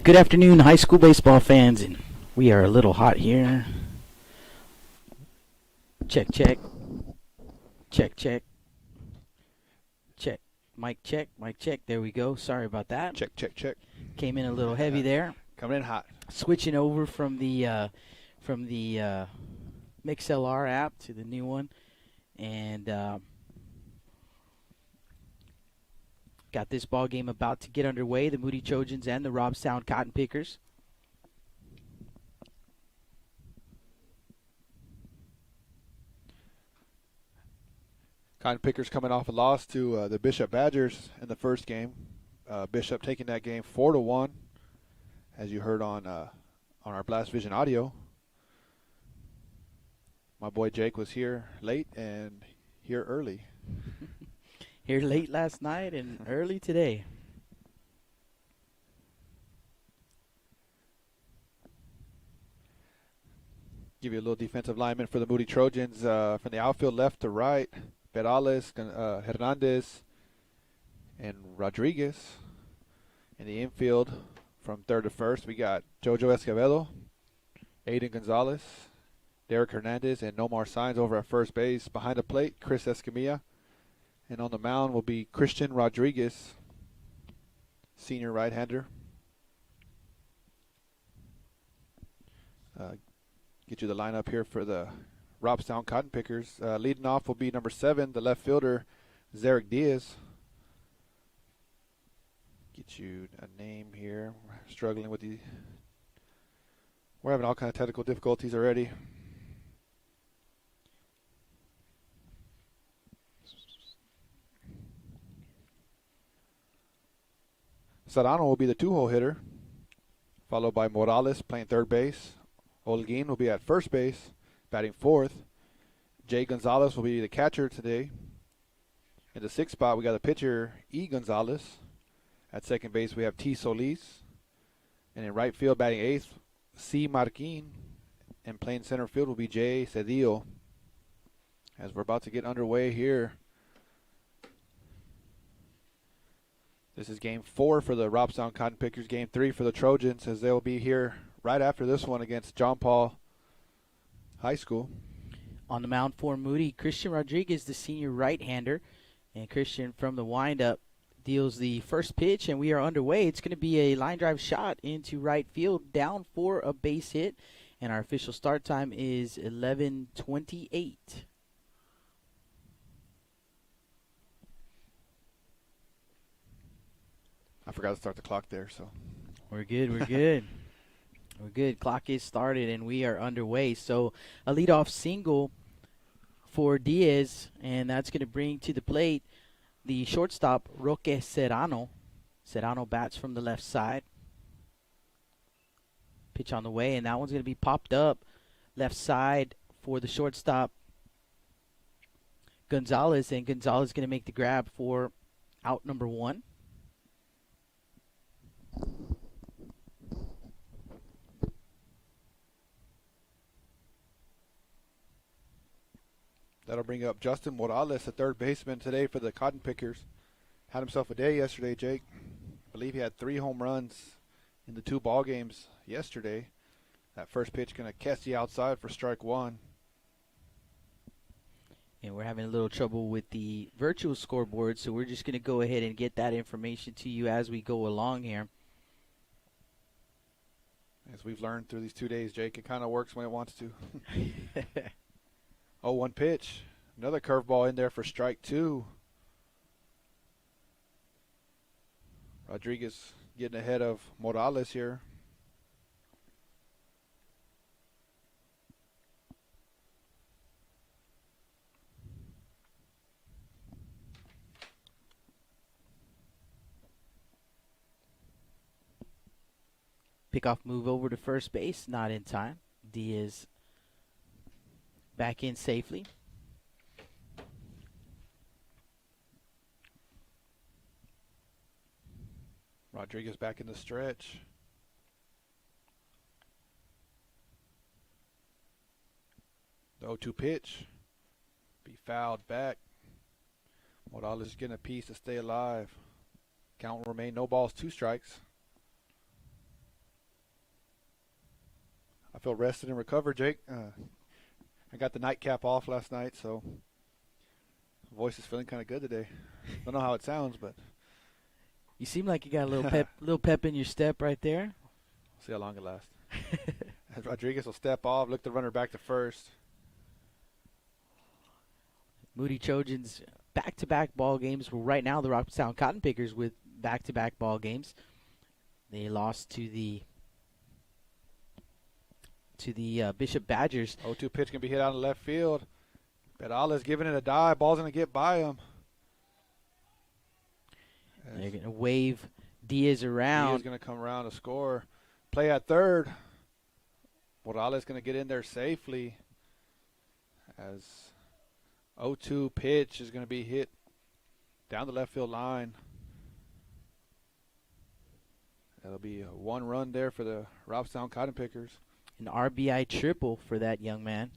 Good afternoon, high school baseball fans, and we are a little hot here. Check, check, check, check, check. Mic check. There we go. Sorry about that. Check, check, check. Came in a little heavy there. Coming in hot. Switching over from the MixLR app to the new one, and got this ball game about to get underway. The Moody Trojans and the Robstown Cotton Pickers. Cotton Pickers coming off a loss to the Bishop Badgers in the first game. Bishop taking that game 4-1, as you heard on our Blast Vision audio. My boy Jake was here late and here early. Here late last night and early today. Give you a little defensive lineman for the Moody Trojans from the outfield left to right. Perales, Hernandez, and Rodriguez. In the infield from third to first, we got Jojo Escobedo, Aiden Gonzalez, Derek Hernandez, and Nomar Signs over at first base. Behind the plate, Chris Escamilla. And on the mound will be Christian Rodriguez, senior right-hander. Get you the lineup here for the Robstown Cotton Pickers. Leading off will be number 7, the left fielder, Zarek Diaz. Get you a name here. We're struggling with we're having all kinds of technical difficulties already. Serrano will be the 2-hole hitter, followed by Morales playing third base. Holguin will be at first base, batting fourth. Jay Gonzalez will be the catcher today. In the 6th spot, we got the pitcher, E. Gonzalez. At second base, we have T. Solis. And in right field, batting 8th, C. Marquin. And playing center field will be Jay Cedillo. As we're about to get underway here. This is game 4 for the Robstown Cotton Pickers, game 3 for the Trojans, as they'll be here right after this one against John Paul High School. On the mound for Moody, Christian Rodriguez, the senior right-hander. And Christian from the windup deals the first pitch, and we are underway. It's going to be a line drive shot into right field, down for a base hit. And our official start time is 11:28. I forgot to start the clock there, so. We're good, we're good. We're good. Clock is started, and we are underway. So a leadoff single for Diaz, and that's going to bring to the plate the shortstop, Roque Serrano. Serrano bats from the left side. Pitch on the way, and that one's going to be popped up left side for the shortstop, Gonzalez, and Gonzalez is going to make the grab for out number 1. That'll bring up Justin Morales, the third baseman today for the Cotton Pickers. Had himself a day yesterday, Jake. I believe he had 3 home runs in the 2 ball games yesterday. That first pitch going to catch the outside for strike 1. And we're having a little trouble with the virtual scoreboard, so we're just going to go ahead and get that information to you as we go along here. As we've learned through these 2 days, Jake, it kind of works when it wants to. 0-1 pitch. Another curveball in there for strike 2. Rodriguez getting ahead of Morales here. Pickoff move over to first base, not in time. Diaz back in safely. Rodriguez back in the stretch. The 0-2 pitch. Be fouled back. Morales getting a piece to stay alive. Count will remain no balls, 2 strikes. feel rested and recovered, Jake. I got the nightcap off last night, so voice is feeling kind of good today. Don't know how it sounds, but You seem like you got a little pep in your step right there. see how long it lasts. As Rodriguez will step off, look the runner back to first. Moody Trojans back-to-back ball games. Well, right now the Robstown Cotton Pickers with back-to-back ball games. They lost to the Bishop Badgers. 0-2 pitch can be hit out in left field. Perales giving it a dive. Ball's going to get by him. They're going to wave Diaz around. Diaz going to come around to score. Play at third. Morales going to get in there safely. As 0-2 pitch is going to be hit down the left field line. That'll be a 1 run there for the Robstown Cotton Pickers. An RBI triple for that young man.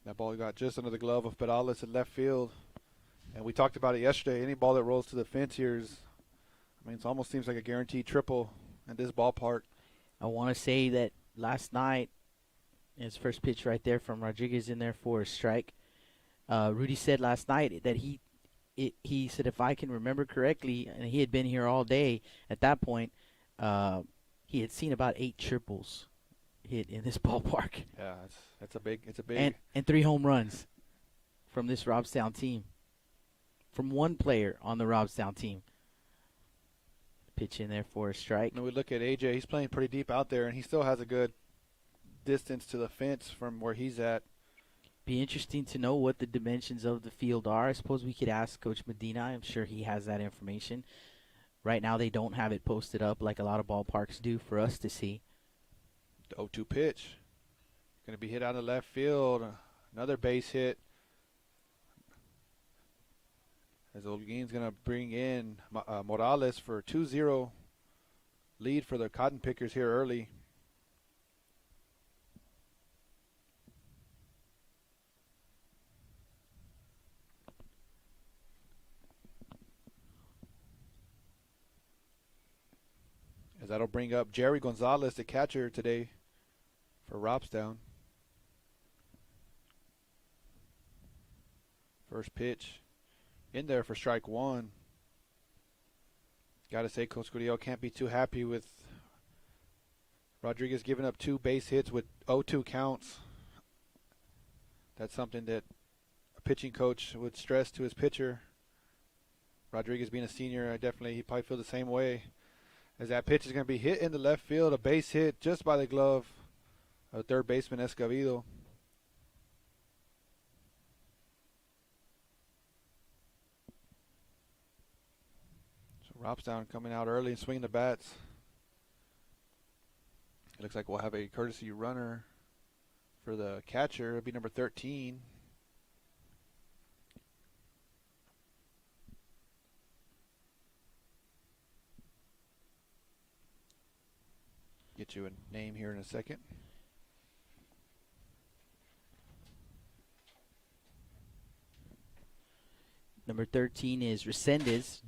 That ball got just under the glove of Perales in left field. And we talked about it yesterday. Any ball that rolls to the fence here is, I mean, it almost seems like a guaranteed triple in this ballpark. I want to say that last night, his first pitch right there from Rodriguez in there for a strike. Rudy said last night that he said, if I can remember correctly, and he had been here all day at that point, he had seen about 8 triples hit in this ballpark. Yeah, it's a big. And 3 home runs from this Robstown team. From one player on the Robstown team. Pitch in there for a strike. And we look at AJ, he's playing pretty deep out there, and he still has a good distance to the fence from where he's at. Be interesting to know what the dimensions of the field are. I suppose we could ask Coach Medina. I'm sure he has that information. Right now they don't have it posted up like a lot of ballparks do for us to see. The 0-2 pitch. Going to be hit out of left field. Another base hit. As Olguin's going to bring in Morales for 2-0 lead for the Cotton Pickers here early. As that'll bring up Jerry Gonzalez, the catcher today for Robstown. First pitch in there for strike 1. Got to say, Coach Gurriel can't be too happy with Rodriguez giving up 2 base hits with 0-2 counts. That's something that a pitching coach would stress to his pitcher. Rodriguez being a senior, he probably feel the same way. As that pitch is going to be hit in the left field, a base hit just by the glove of third baseman Escobedo. So Robstown coming out early and swinging the bats. It looks like we'll have a courtesy runner for the catcher. It'll be number 13. Get you a name here in a second. Number 13 is Resendez.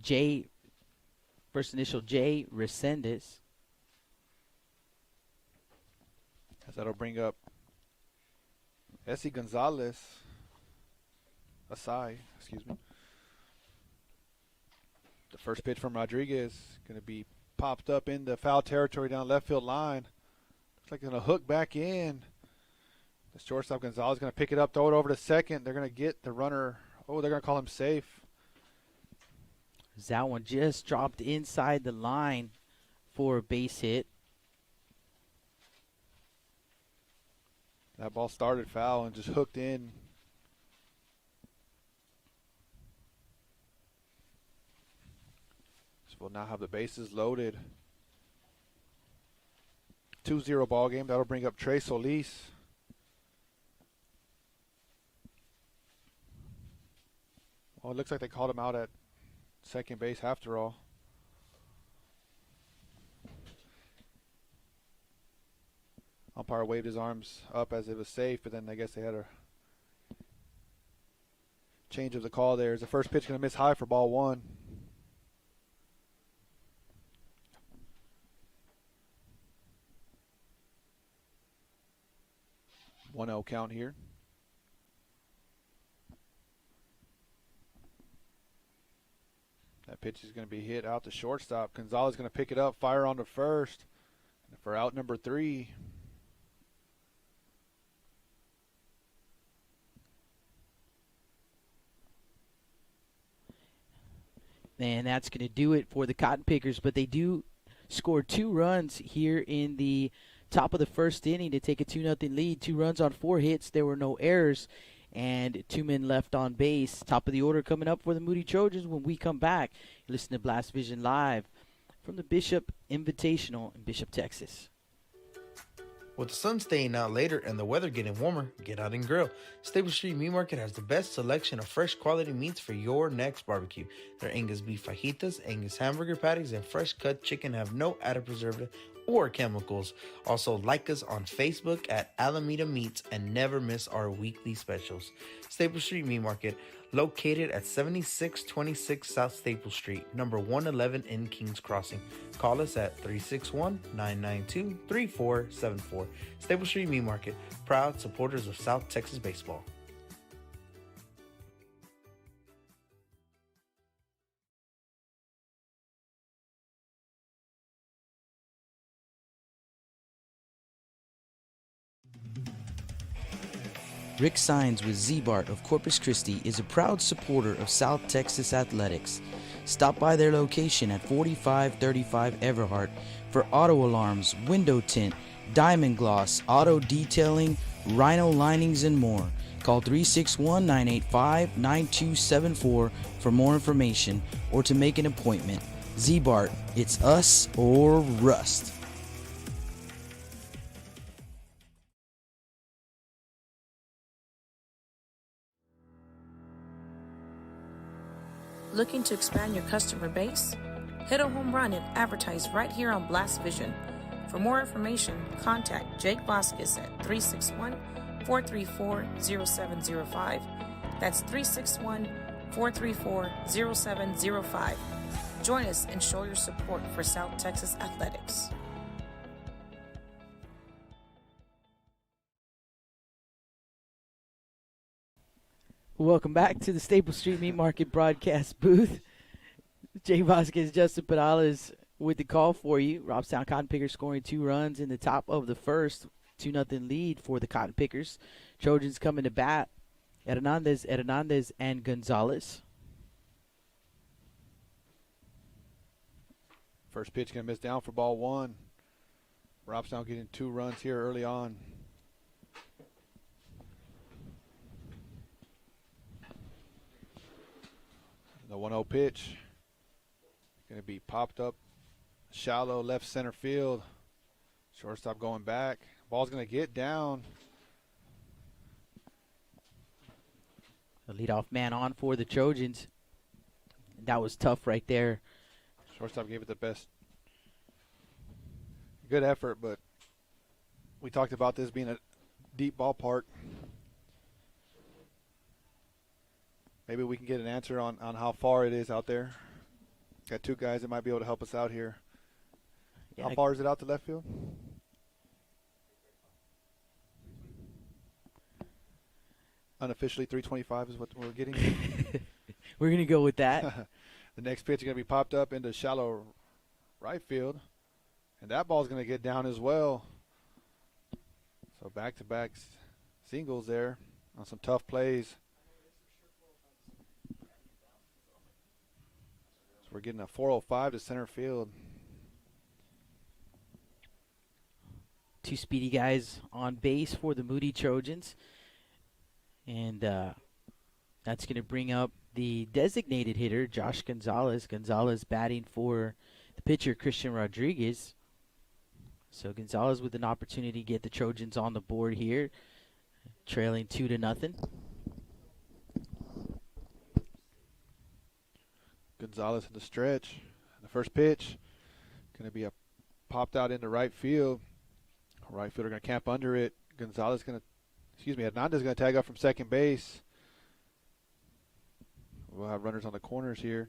First initial J, Resendez. As that'll bring up Essie Gonzalez. Excuse me. The first pitch from Rodriguez going to be popped up in the foul territory down left field line. Looks like it's going to hook back in. The shortstop Gonzalez is going to pick it up, throw it over to second. They're going to get the runner. Oh, they're going to call him safe. That one just dropped inside the line for a base hit. That ball started foul and just hooked in. So we'll now have the bases loaded. 2-0 ball game. That'll bring up Trey Solis. Well, it looks like they called him out at second base after all. Umpire waved his arms up as it was safe, but then I guess they had to change of the call there. Is the first pitch going to miss high for ball 1? One 0 count here. That pitch is going to be hit out to shortstop. Gonzalez going to pick it up, fire on to first for out number 3. And that's going to do it for the Cotton Pickers, but they do score 2 runs here in the top of the first inning to take a 2-0 lead. 2 runs on 4 hits. There were no errors, and 2 men left on base. Top of the order coming up for the Moody Trojans when we come back. You listen to Blast Vision live from the Bishop Invitational in Bishop, Texas. With the sun staying out later and the weather getting warmer, get out and grill. Staple Street Meat Market has the best selection of fresh quality meats for your next barbecue. Their Angus beef fajitas, Angus hamburger patties, and fresh cut chicken have no added preservative or chemicals. Also, like us on Facebook at Alameda Meats and never miss our weekly specials. Staple Street Meat Market, located at 7626 South Staple Street, number 111 in Kings Crossing. Call us at 361-992-3474. Staple Street Meat Market, proud supporters of South Texas baseball. Rick Sines with Z-Bart of Corpus Christi is a proud supporter of South Texas athletics. Stop by their location at 4535 Everhart for auto alarms, window tint, diamond gloss, auto detailing, rhino linings, and more. Call 361-985-9274 for more information or to make an appointment. Z-Bart, it's us or rust. Looking to expand your customer base? Hit a home run and advertise right here on Blast Vision. For more information, contact Jake Vasquez at 361-434-0705. That's 361-434-0705. Join us and show your support for South Texas athletics. Welcome back to the Staple Street Meat Market broadcast booth. Jay Vasquez, Justin Pedales with the call for you. Robstown Cotton Pickers scoring 2 runs in the top of the first. 2-0 lead for the Cotton Pickers. Trojans coming to bat. Hernandez, and Gonzalez. First pitch going to miss down for ball 1. Robstown getting 2 runs here early on. The 1-0 pitch going to be popped up shallow left center field. Shortstop going back. Ball's going to get down. The leadoff man on for the Trojans. That was tough right there. Shortstop gave it the best. Good effort, but we talked about this being a deep ballpark. Maybe we can get an answer on how far it is out there. Got 2 guys that might be able to help us out here. Yeah, how far is it out to left field? Unofficially 325 is what we're getting. We're going to go with that. The next pitch is going to be popped up into shallow right field. And that ball's going to get down as well. So back-to-back singles there on some tough plays. So we're getting a 405 to center field. 2 speedy guys on base for the Moody Trojans. And that's going to bring up the designated hitter, Josh Gonzalez. Gonzalez batting for the pitcher, Christian Rodriguez. So Gonzalez with an opportunity to get the Trojans on the board here, trailing 2-0. Gonzalez in the stretch. The first pitch going to be popped out into right field. Right fielder going to camp under it. Hernandez going to tag up from second base. we'll have runners on the corners here.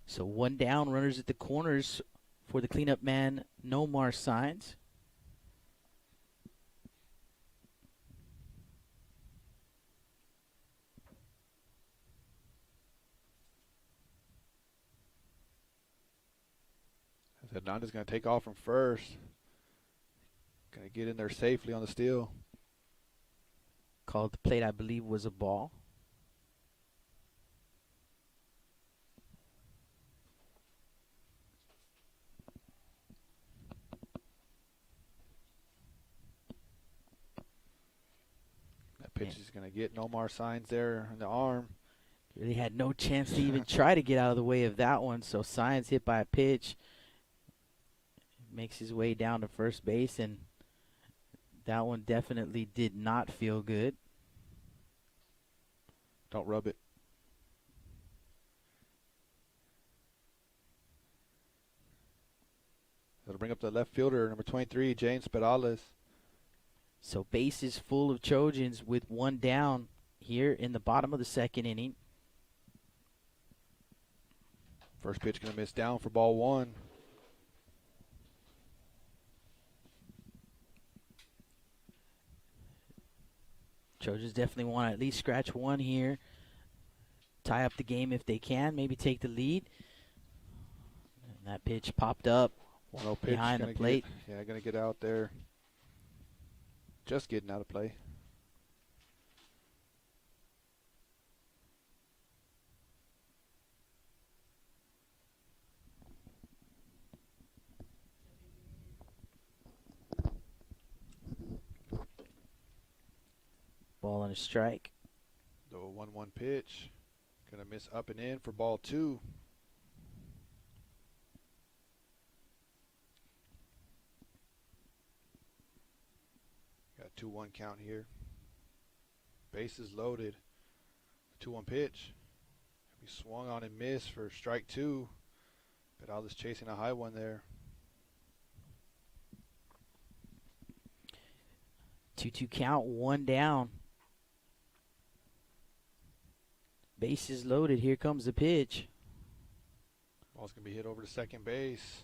So 1 down, runners at the corners for the cleanup man, Nomar Signs. Hernandez going to take off from first. Going to get in there safely on the steal. Called the plate, I believe, was a ball. That pitch is going to get Nomar Signs there in the arm. Really had no chance to even try to get out of the way of that one. So Signs hit by a pitch. Makes his way down to first base, and that one definitely did not feel good. Don't rub it. That'll bring up the left fielder, number 23, James Perales. So base is full of Trojans with 1 down here in the bottom of the 2nd inning. First pitch going to miss down for ball 1. Trojans definitely want to at least scratch 1 here. Tie up the game if they can. Maybe take the lead. And that pitch popped up 1-0 pitch behind the plate. Going to get out there. Just getting out of play. Ball and a strike. The 1-1 pitch. Going to miss up and in for ball 2. Got a 2-1 count here. Bases loaded. 2-1 pitch. He swung on and missed for strike 2. Perales chasing a high one there. 2-2 count, 1 down. Bases loaded. Here comes the pitch. Ball's going to be hit over to second base.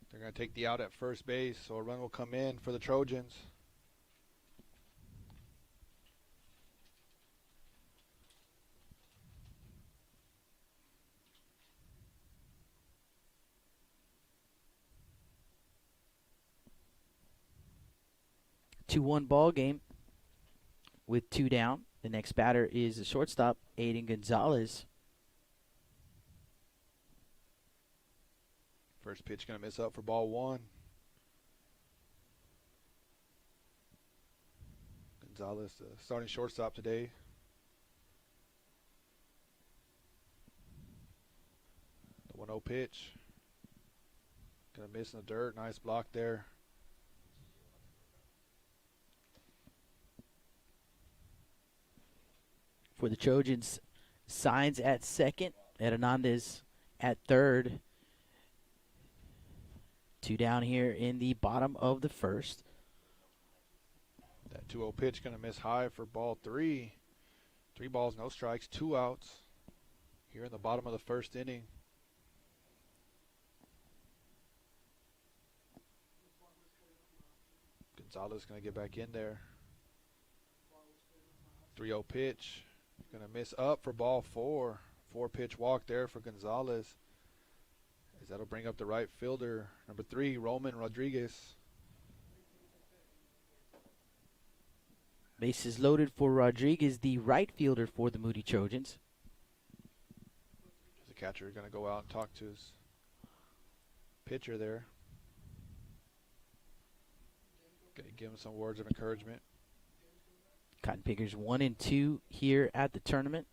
They're going to take the out at first base, so a run will come in for the Trojans. Two-one ball game with 2 down. The next batter is the shortstop, Aiden Gonzalez. First pitch going to miss up for ball 1. Gonzalez, the starting shortstop today. The 1-0 pitch. Going to miss in the dirt. Nice block there. For the Trojans, Signs at second, Hernandez at third. 2 down here in the bottom of the 1st. That 2-0 pitch going to miss high for ball 3. 3 balls, no strikes, 2 outs. Here in the bottom of the 1st inning. Gonzalez going to get back in there. 3-0 pitch. Going to miss up for ball 4. 4-pitch walk there for Gonzalez. As that'll bring up the right fielder, number 3, Roman Rodriguez. Bases loaded for Rodriguez, the right fielder for the Moody Trojans. The catcher going to go out and talk to his pitcher there. Going to give him some words of encouragement. Cotton Pickers 1 and 2 here at the tournament.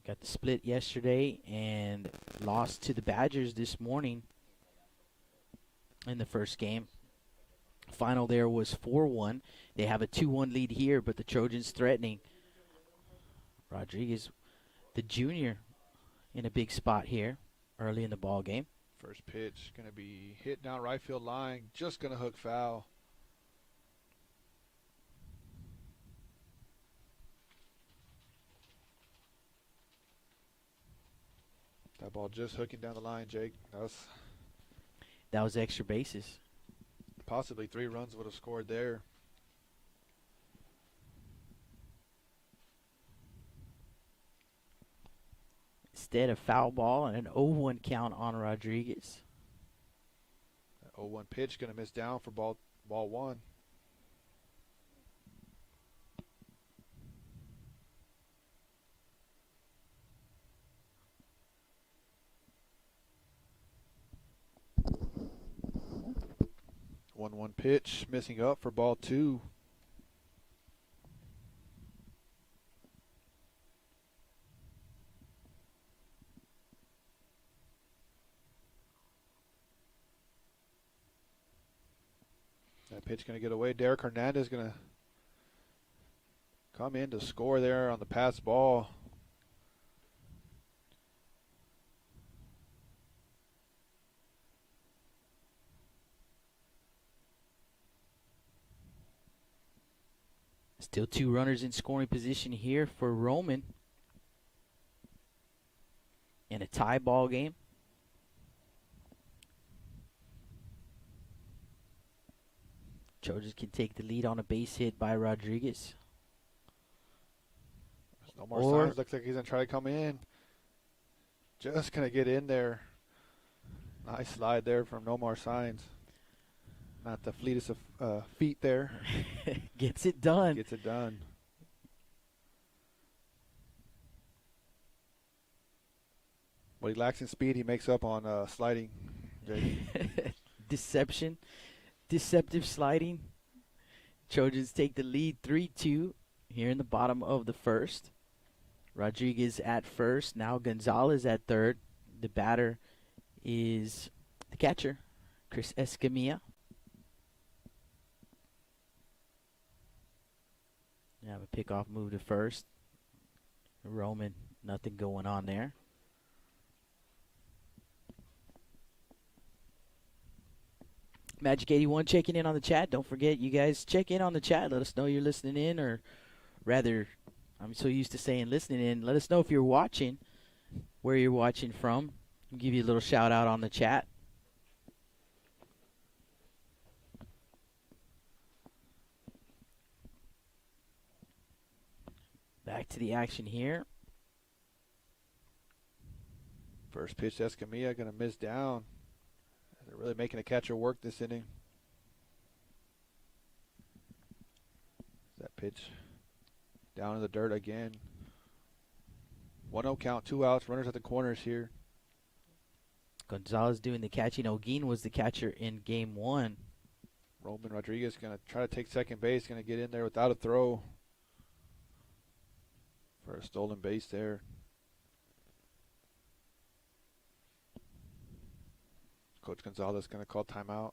Got the split yesterday and lost to the Badgers this morning in the first game. Final there was 4-1. They have a 2-1 lead here, but the Trojans threatening. Rodriguez, the junior, in a big spot here early in the ball game. First pitch going to be hit down right field line. Just going to hook foul. That ball just hooking down the line, Jake. That was extra bases. Possibly 3 runs would have scored there. Instead, a foul ball and an 0-1 count on Rodriguez. That 0-1 pitch going to miss down for ball 1. One pitch missing up for ball 2. That pitch going to get away. Derek Hernandez going to come in to score there on the pass ball. Still 2 runners in scoring position here for Roman. In a tie ball game. Trojans can take the lead on a base hit by Rodriguez. No more signs. Looks like he's going to try to come in. Just going to get in there. Nice slide there from No More Signs. Not the fleetest of feet there. Gets it done. Gets it done. What he lacks in speed, he makes up on sliding. Deceptive sliding. Trojans take the lead 3-2 here in the bottom of the first. Rodriguez at first. Now Gonzalez at third. The batter is the catcher, Chris Escamilla. You have a pickoff move to first. Roman, nothing going on there. Magic 81 checking in on the chat. Don't forget, you guys check in on the chat. Let us know you're listening in, or rather, I'm so used to saying listening in. Let us know if you're watching, where you're watching from. I'll give you a little shout out on the chat. Back to the action here. First pitch to Escamilla, going to miss down. They're really making a catcher work this inning. That pitch down in the dirt again. 1-0 count, 2 outs, runners at the corners here. Gonzalez doing the catching. O'Gean was the catcher in game 1. Roman Rodriguez going to try to take second base, going to get in there without a throw for a stolen base there. Coach Gonzalez going to call timeout.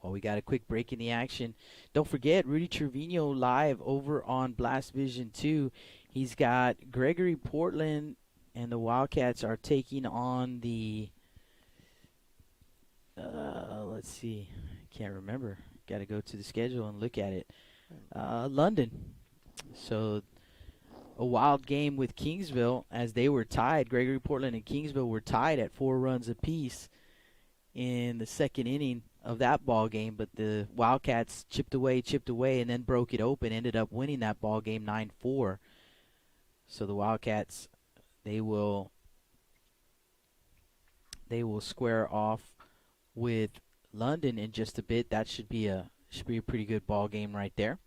Well, we got a quick break in the action. Don't forget, Rudy Trevino live over on Blast Vision 2. He's got Gregory Portland, and the Wildcats are taking on the, let's see, can't remember. Got to go to the schedule and look at it. London. So a wild game with Kingsville as they were tied. Gregory Portland and Kingsville were tied at 4 runs apiece in the second inning of that ball game, but the Wildcats chipped away, and then broke it open, ended up winning that ball game 9-4. So the Wildcats, they will square off with London in just a bit. That should be a pretty good ball game right there.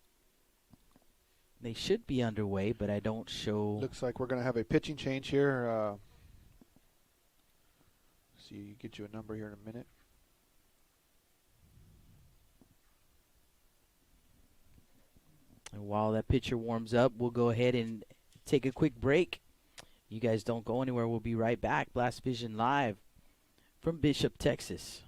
They should be underway, but I don't show. Looks like we're going to have a pitching change here. See, get you a number here in a minute. And while that pitcher warms up, we'll go ahead and take a quick break. You guys don't go anywhere. We'll be right back. Blast Vision Live from Bishop, Texas.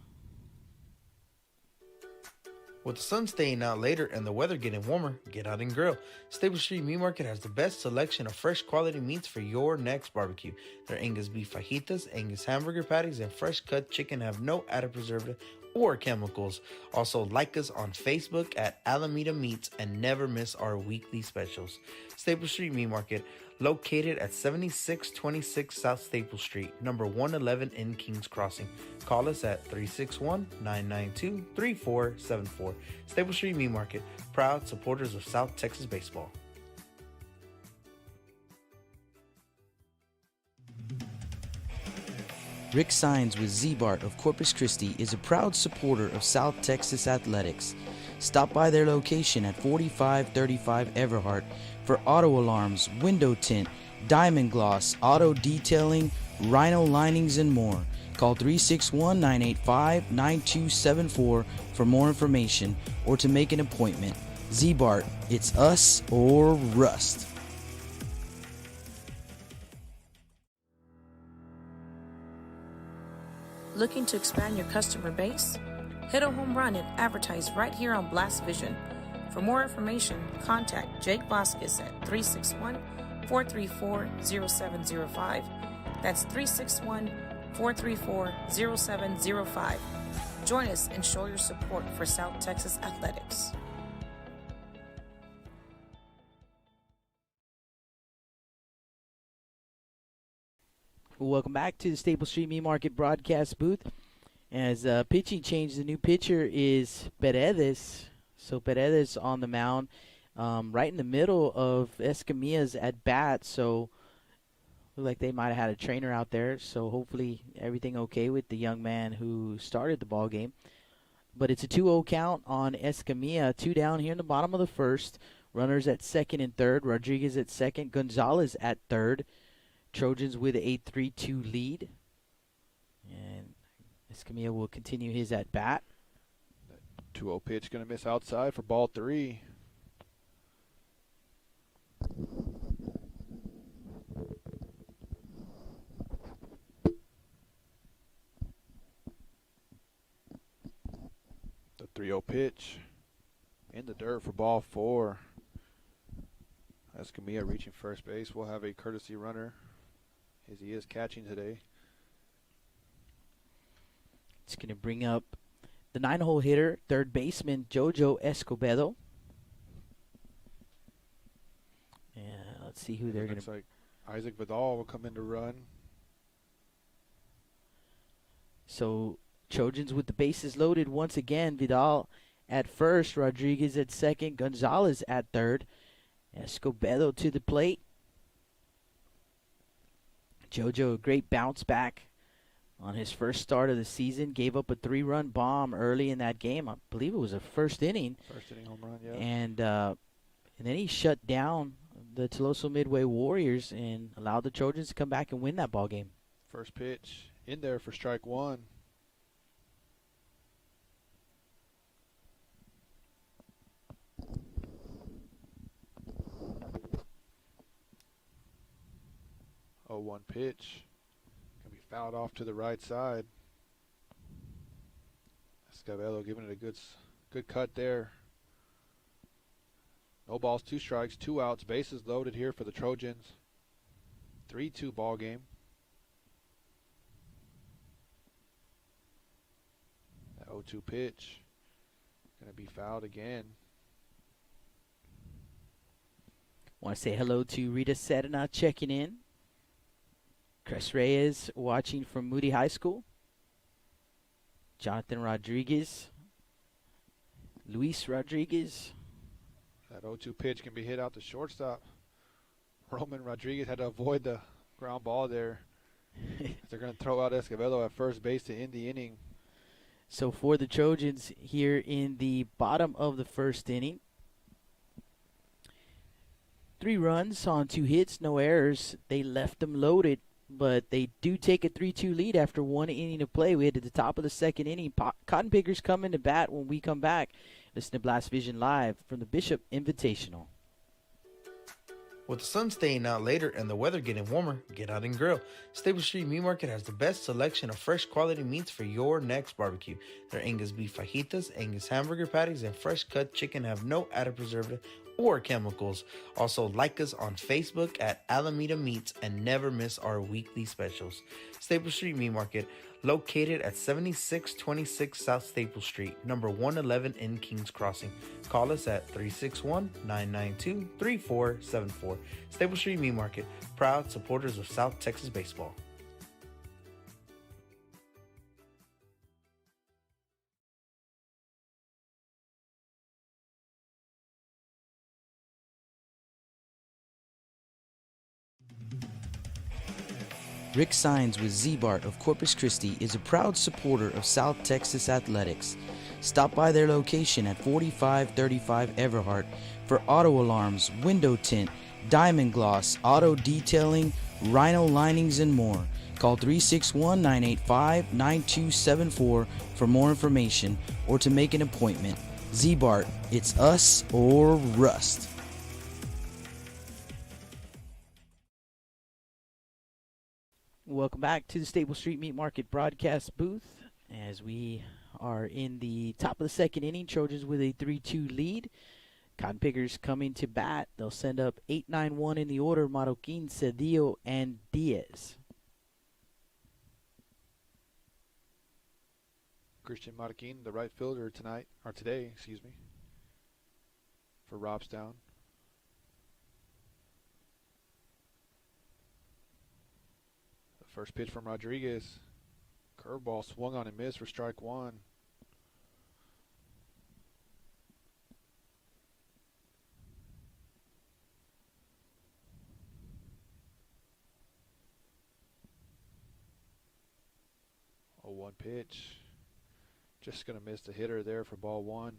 With the sun staying out later and the weather getting warmer, get out and grill. Stable Street Meat Market has the best selection of fresh quality meats for your next barbecue. Their Angus beef fajitas, Angus hamburger patties, and fresh cut chicken have no added preservative or chemicals. Also, like us on Facebook at Alameda Meats and never miss our weekly specials. Staple Street Meat Market, located at 7626 South Staple Street, number 111 in Kings Crossing. Call us at 361-992-3474. Staple Street Meat Market, proud supporters of South Texas baseball. Rick Sines with Z-Bart of Corpus Christi is a proud supporter of South Texas athletics. Stop by their location at 4535 Everhart for auto alarms, window tint, diamond gloss, auto detailing, rhino linings, and more. Call 361-985-9274 for more information or to make an appointment. Z-Bart, it's us or rust. Looking to expand your customer base? Hit a home run and advertise right here on Blast Vision. For more information, contact Jake Vasquez at 361-434-0705. That's 361-434-0705. Join us and show your support for South Texas athletics. Welcome back to the Staple Street Meat Market broadcast booth. As pitching change, the new pitcher is Paredes. So Paredes on the mound, right in the middle of Escamilla's at bat. So look like they might have had a trainer out there. So hopefully everything okay with the young man who started the ball game. But it's a 2-0 count on Escamilla. 2 down here in the bottom of the first. Runners at second and third. Rodriguez at second. Gonzalez at third. Trojans with a 3-2 lead. And Escamilla will continue his at bat. 2-0 pitch going to miss outside for ball 3. The 3-0 pitch in the dirt for ball 4. Escamilla reaching first base. We'll have a courtesy runner as he is catching today. It's going to bring up the 9-hole hitter, third baseman Jojo Escobedo. And let's see who they're going to. Looks like Isaac Vidal will come in to run. So Trojans with the bases loaded once again. Vidal at first, Rodriguez at second, Gonzalez at third. Escobedo to the plate. Jojo, a great bounce back on his first start of the season. Gave up a 3-run bomb early in that game. I believe it was a first inning. First inning home run, yeah. And then he shut down the Toloso Midway Warriors and allowed the Trojans to come back and win that ball game. First pitch in there for strike 1. Oh, 1 pitch. Can be fouled off to the right side. Escobedo giving it a good cut there. No balls, 2 strikes, 2 outs. Bases loaded here for the Trojans. 3-2 ball game. That 0-2 pitch. Going to be fouled again. Want to say hello to Rita Serna checking in. Chris Reyes watching from Moody High School. Jonathan Rodriguez. Luis Rodriguez. That 0-2 pitch can be hit out to shortstop. Roman Rodriguez had to avoid the ground ball there. They're going to throw out Escobedo at first base to end the inning. So for the Trojans here in the bottom of the first inning, 3 runs on 2 hits, no errors. They left them loaded, but they do take a 3-2 lead after 1 inning of play. We head to the top of the second inning. Cotton Pickers come in to bat when we come back. Listen to Blast Vision Live from the Bishop Invitational. With the sun staying out later and the weather getting warmer, get out and grill. Stable Street Meat Market has the best selection of fresh quality meats for your next barbecue. Their Angus beef fajitas, Angus hamburger patties, and fresh cut chicken have no added preservative or chemicals. Also, like us on Facebook at Alameda Meats and never miss our weekly specials. Stable Street Meat Market, located at 7626 South Staple Street, number 111 in Kings Crossing. Call us at 361-992-3474. Staple Street Meat Market, proud supporters of South Texas baseball. Rick Sines with Z-Bart of Corpus Christi is a proud supporter of South Texas athletics. Stop by their location at 4535 Everhart for auto alarms, window tint, diamond gloss, auto detailing, rhino linings, and more. Call 361-985-9274 for more information or to make an appointment. Z-Bart, it's us or rust. Welcome back to the Stable Street Meat Market broadcast booth as we are in the top of the second inning. Trojans with a 3-2 lead. Cotton Pickers coming to bat. They'll send up 8-9-1 in the order: Marroquin, Cedillo, and Diaz. Christian Marroquin, the right fielder today, for Robstown. First pitch from Rodriguez. Curveball swung on and missed for strike one. Oh, one pitch. Just going to miss the hitter there for ball one.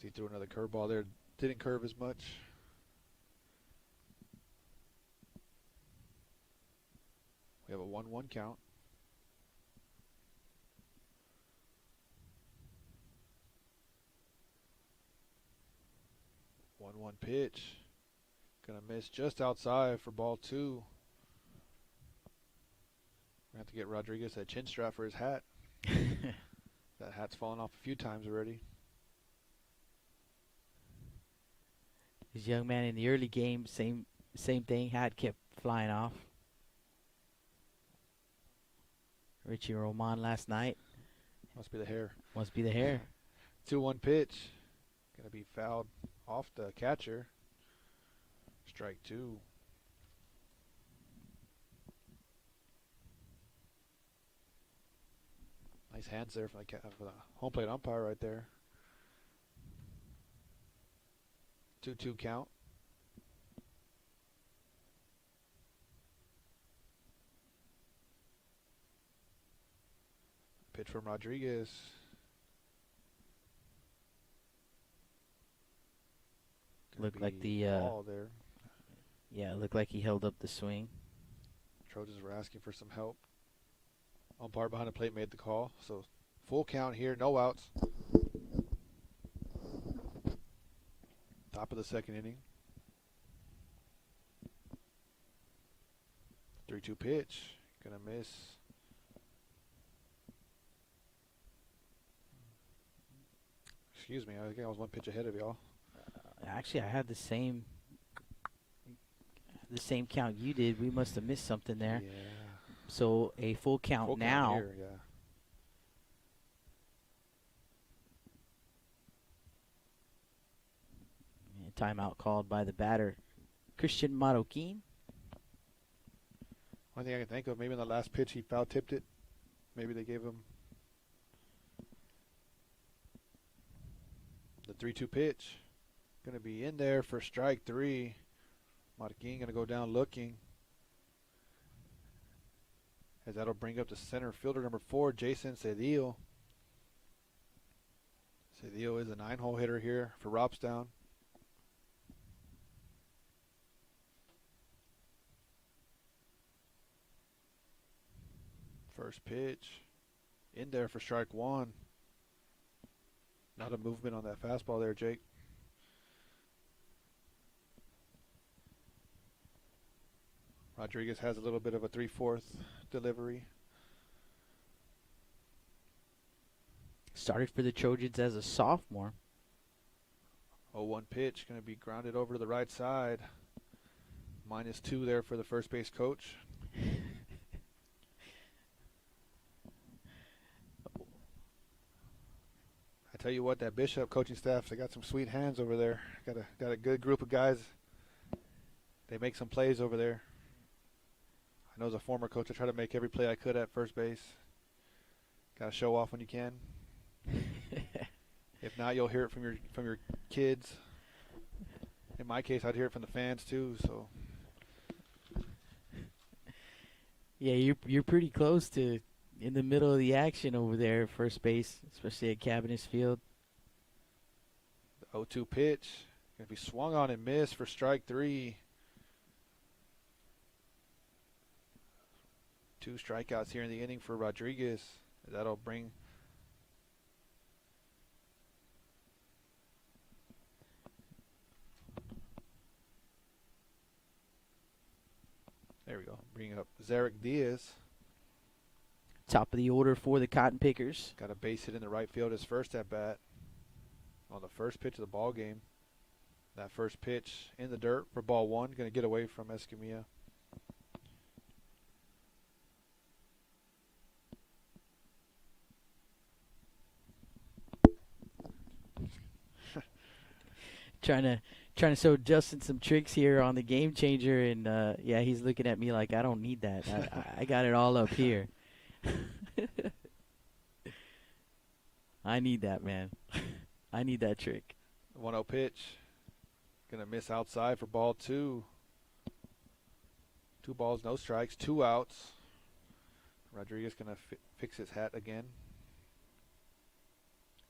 He threw another curveball there. Didn't curve as much. We have a 1-1 count. One pitch. Gonna miss just outside for ball two. We have to get Rodriguez a chin strap for his hat. That hat's fallen off a few times already. This young man in the early game, same thing. Hat kept flying off. Richie Roman last night. Must be the hair. Must be the hair. 2-1 pitch. Gonna be fouled off the catcher. Strike two. Nice hands there for the home plate umpire right there. 2-2 count. Pitch from Rodriguez. Looked like the ball there. Yeah, it looked like he held up the swing. Trojans were asking for some help. Umpire behind the plate made the call, so full count here, no outs. Top of the second inning. 3-2 pitch. Gonna miss. Excuse me, I think I was one pitch ahead of y'all. Actually, I had the same count you did. We must have missed something there. Yeah. So a full count Full now. count here, yeah. Timeout called by the batter, Christian Marroquin. One thing I can think of, maybe in the last pitch he foul tipped it. Maybe they gave him the 3-2 pitch. Going to be in there for strike three. Marroquin going to go down looking. As that'll bring up the center fielder number 4, Jason Cedillo. Cedillo is a 9-hole hitter here for Robstown. First pitch. In there for strike one. Not a movement on that fastball there, Jake. Rodriguez has a little bit of a 3/4 delivery. Started for the Trojans as a sophomore. 0-1 pitch, going to be grounded over to the right side. -2 there for the first base coach. I tell you what, that Bishop coaching staff, they got some sweet hands over there. Got a good group of guys. They make some plays over there. I know as a former coach, I try to make every play I could at first base. Got to show off when you can. If not, you'll hear it from your kids. In my case, I'd hear it from the fans too. So Yeah, you're pretty close to in the middle of the action over there at first base, especially at Cabinets Field. the 0-2 pitch going to be swung on and missed for strike 3. 2 strikeouts here in the inning for Rodriguez. That'll bring bring up Zarek Diaz. Top of the order for the Cotton Pickers. Got a base hit in the right field his first at bat on the first pitch of the ball game. That first pitch in the dirt for ball 1, going to get away from Escamilla. Trying to show Justin some tricks here on the game changer, and yeah, he's looking at me like I don't need that. I got it all up here. I need that, man. I need that trick. 1-0 pitch. Going to miss outside for ball 2. 2 balls, no strikes, 2 outs. Rodriguez going to fix his hat again.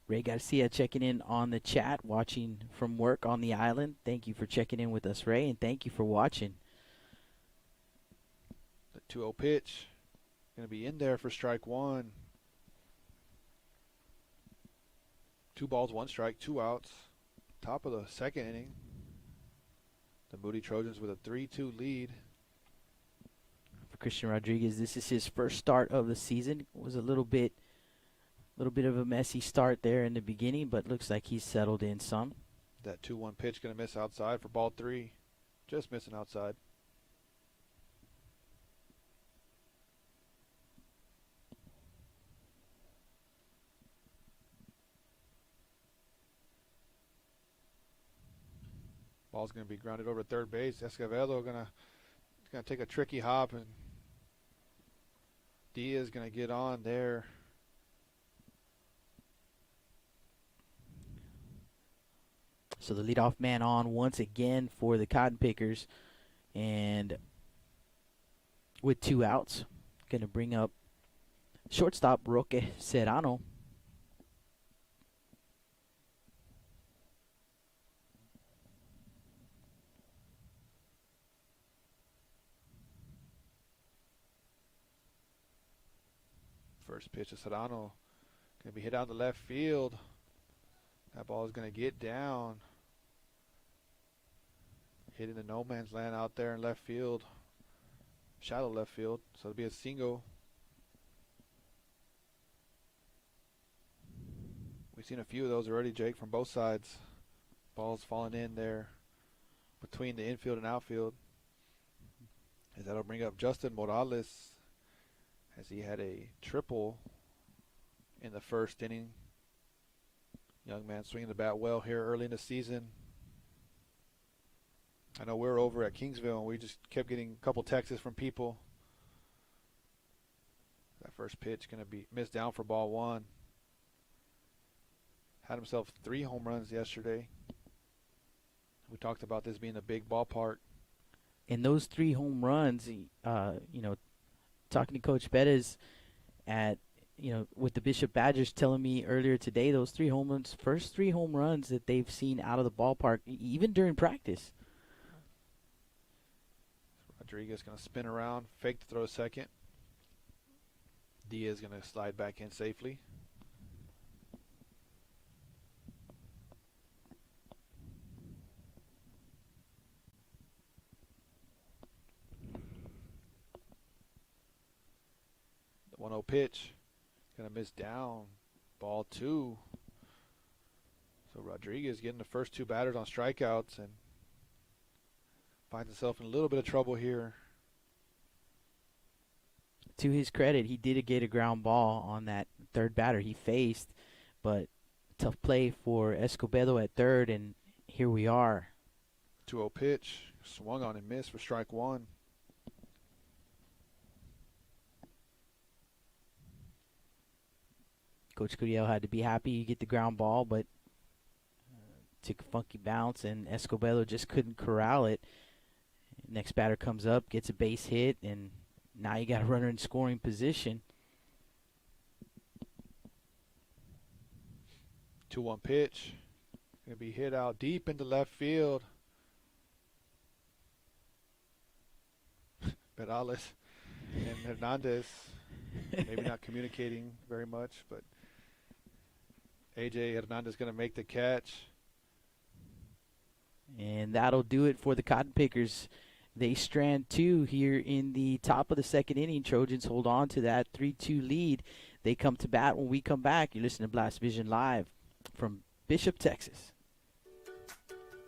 Ray Garcia checking in on the chat, watching from work on the island. Thank you for checking in with us, Ray, and thank you for watching. The 2-0 pitch. Going to be in there for strike 1. 2 balls, 1 strike, 2 outs. Top of the second inning. The Moody Trojans with a 3-2 lead. For Christian Rodriguez, this is his first start of the season. It was a little bit of a messy start there in the beginning, but looks like he's settled in some. That 2-1 pitch going to miss outside for ball 3. Just missing outside. Ball's going to be grounded over to third base. Escovedo going to take a tricky hop, and Diaz going to get on there. So the leadoff man on once again for the Cotton Pickers, and with 2 outs, going to bring up shortstop Roque Serrano. First pitch of Serrano going to be hit out to left field. That ball is going to get down. Hitting the no man's land out there in left field. Shallow left field. So it'll be a single. We've seen a few of those already, Jake, from both sides. Balls falling in there between the infield and outfield. As that'll bring up Justin Morales, as he had a triple in the first inning. Young man swinging the bat well here early in the season. I know we're over at Kingsville, and we just kept getting a couple texts from people. That first pitch going to be missed down for ball 1. Had himself 3 home runs yesterday. We talked about this being a big ballpark. And those 3 home runs, talking to Coach Bettis with the Bishop Badgers, telling me earlier today, those 3 home runs, first 3 home runs that they've seen out of the ballpark, even during practice. Rodriguez going to spin around, fake to throw second. Diaz going to slide back in safely. 1-0 pitch. Gonna miss down. Ball 2. So Rodriguez getting the first 2 batters on strikeouts and finds himself in a little bit of trouble here. To his credit, he did get a ground ball on that third batter he faced, but tough play for Escobedo at third, and here we are. 2-0 pitch. Swung on and missed for strike 1. Coach Curiel had to be happy you get the ground ball, but took a funky bounce, and Escobedo just couldn't corral it. Next batter comes up, gets a base hit, and now you got a runner in scoring position. 2-1 pitch. Going to be hit out deep into left field. Perales and Hernandez maybe not communicating very much, but AJ Hernandez going to make the catch. And that'll do it for the Cotton Pickers. They strand 2 here in the top of the second inning. Trojans hold on to that 3-2 lead. They come to bat when we come back. You're listening to Blast Vision Live from Bishop, Texas.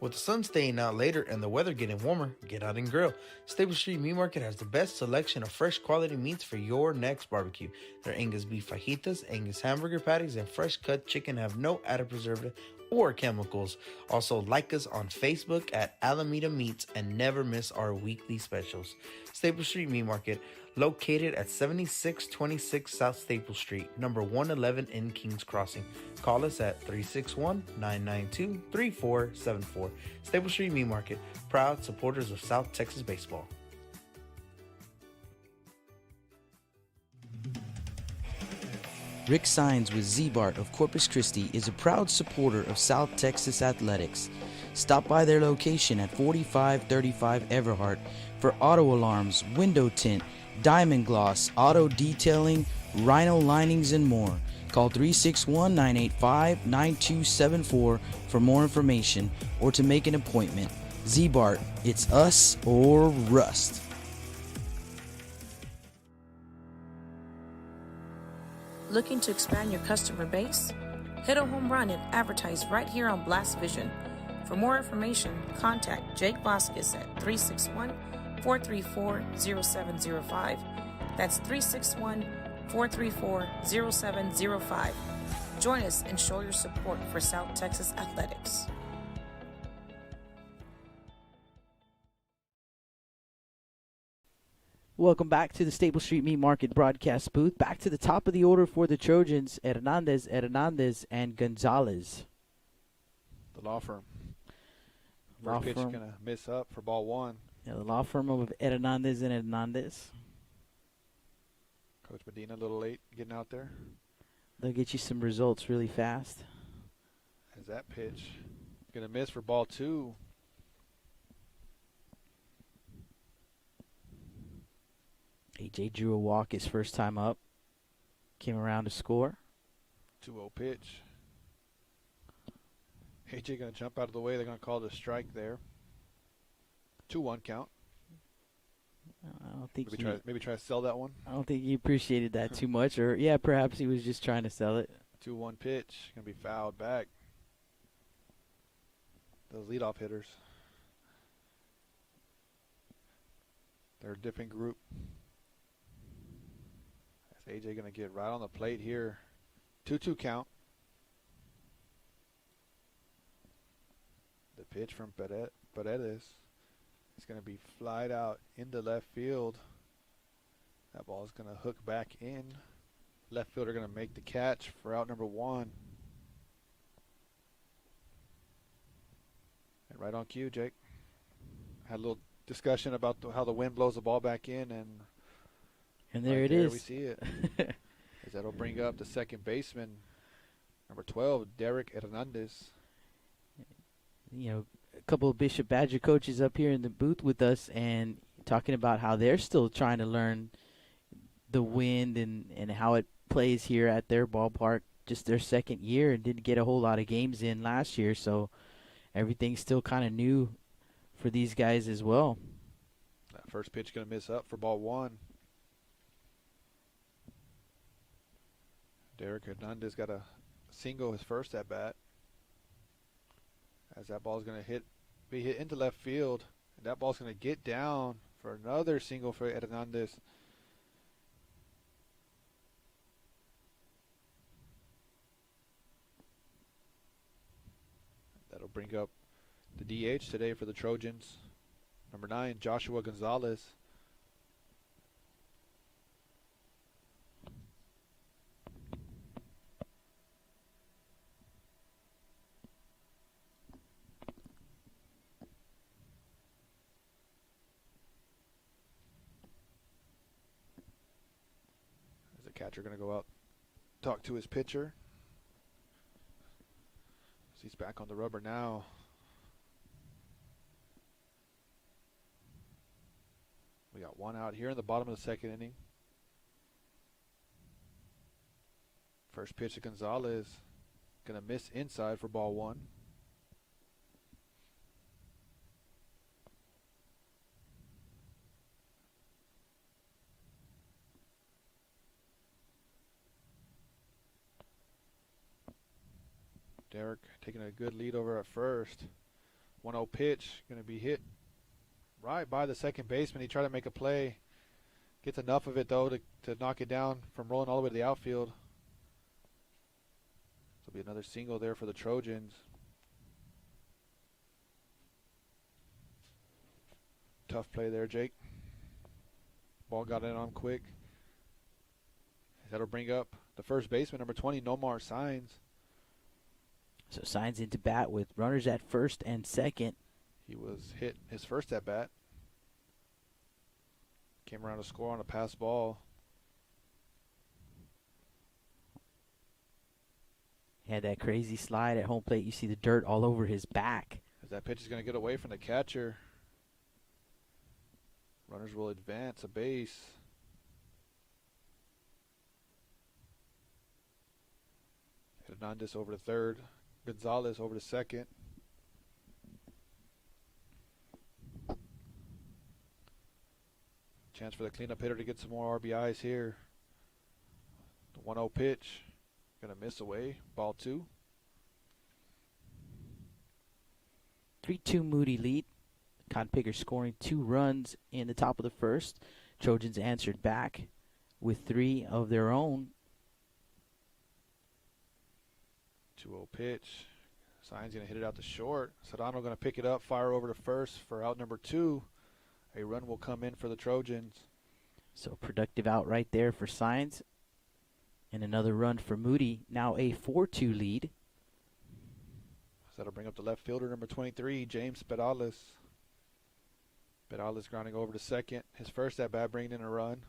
With the sun staying out later and the weather getting warmer, get out and grill. Stable Street Meat Market has the best selection of fresh quality meats for your next barbecue. Their Angus beef fajitas, Angus hamburger patties, and fresh cut chicken have no added preservative or chemicals. Also, like us on Facebook at Alameda Meats and never miss our weekly specials. Stable Street Meat Market, located at 7626 South Staple Street, number 111 in Kings Crossing. Call us at 361-992-3474. Staple Street Meat Market, proud supporters of South Texas baseball. Rick Sines with Z-Bart of Corpus Christi is a proud supporter of South Texas athletics. Stop by their location at 4535 Everhart for auto alarms, window tint, diamond gloss, auto detailing, rhino linings, and more. Call 361-985-9274 for more information or to make an appointment. Z-Bart, it's us or rust. Looking to expand your customer base? Hit a home run and advertise right here on Blast Vision. For more information, contact Jake Vasquez at 361-434-0705. That's 361-434-0705. Join us and show your support for South Texas athletics. Welcome back to the Staple Street Meat Market broadcast booth. Back to the top of the order for the Trojans, Hernandez, and Gonzalez. The law firm. Law First pitch firm. going to miss up for ball 1. Yeah, the law firm of Hernandez and Hernandez. Coach Medina a little late getting out there. They'll get you some results really fast. As that pitch going to miss for ball 2. AJ drew a walk his first time up. Came around to score. 2-0 pitch. AJ going to jump out of the way. They're going to call it a strike there. 2-1 count. I don't think Maybe try to sell that one. I don't think he appreciated that too much, or yeah, perhaps he was just trying to sell it. 2-1 pitch. Going to be fouled back. Those leadoff hitters. They're a different group. That's AJ going to get right on the plate here. 2-2 count. The pitch from Paredes is going to be flied out into left field. That ball is going to hook back in. Left fielder going to make the catch for out number 1. And right on cue, Jake. Had a little discussion about how the wind blows the ball back in, and there right it is. We see it. As that'll bring up the second baseman, number 12, Derek Hernandez. You know, a couple of Bishop Badger coaches up here in the booth with us and talking about how they're still trying to learn the wind and how it plays here at their ballpark. Just their second year and didn't get a whole lot of games in last year, so everything's still kind of new for these guys as well. That first pitch going to miss up for ball 1. Derek Hernandez got a single his first at bat. As that ball's going to be hit into left field. And that ball's going to get down for another single for Hernandez. That'll bring up the DH today for the Trojans. Number 9, Joshua Gonzalez. As the catcher going to go out, talk to his pitcher. He's back on the rubber now. We got one out here in the bottom of the second inning. First pitch to Gonzalez. Going to miss inside for ball 1. Derek taking a good lead over at first. 1-0 pitch. Going to be hit right by the second baseman. He tried to make a play. Gets enough of it, though, to knock it down from rolling all the way to the outfield. This will be another single there for the Trojans. Tough play there, Jake. Ball got in on quick. That'll bring up the first baseman, number 20, Nomar Signs. So Signs into bat with runners at first and second. He was hit his first at bat. Came around to score on a pass ball. He had that crazy slide at home plate. You see the dirt all over his back. As that pitch is going to get away from the catcher. Runners will advance a base. Hernandez over to third. Gonzalez over to second. Chance for the cleanup hitter to get some more RBIs here. The 1-0 pitch. Going to miss away. Ball 2. 3-2 Moody lead. Cotton Pickers scoring 2 runs in the top of the first. Trojans answered back with 3 of their own. 2-0 pitch. Signs going to hit it out to short. Sedano going to pick it up, fire over to first for out number 2. A run will come in for the Trojans. So productive out right there for Signs. And another run for Moody. Now a 4-2 lead. So that'll bring up the left fielder, number 23, James Pedales. Pedales grounding over to second. His first at bat bringing in a run.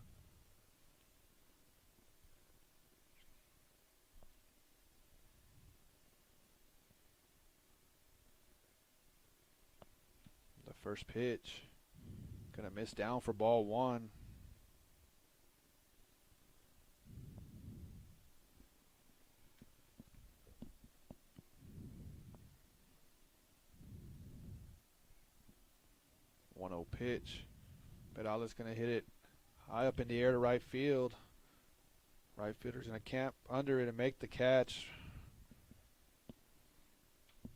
The first pitch. Going to miss down for ball 1. Pitch. Pedales going to hit it high up in the air to right field. Right fielder's going to camp under it and make the catch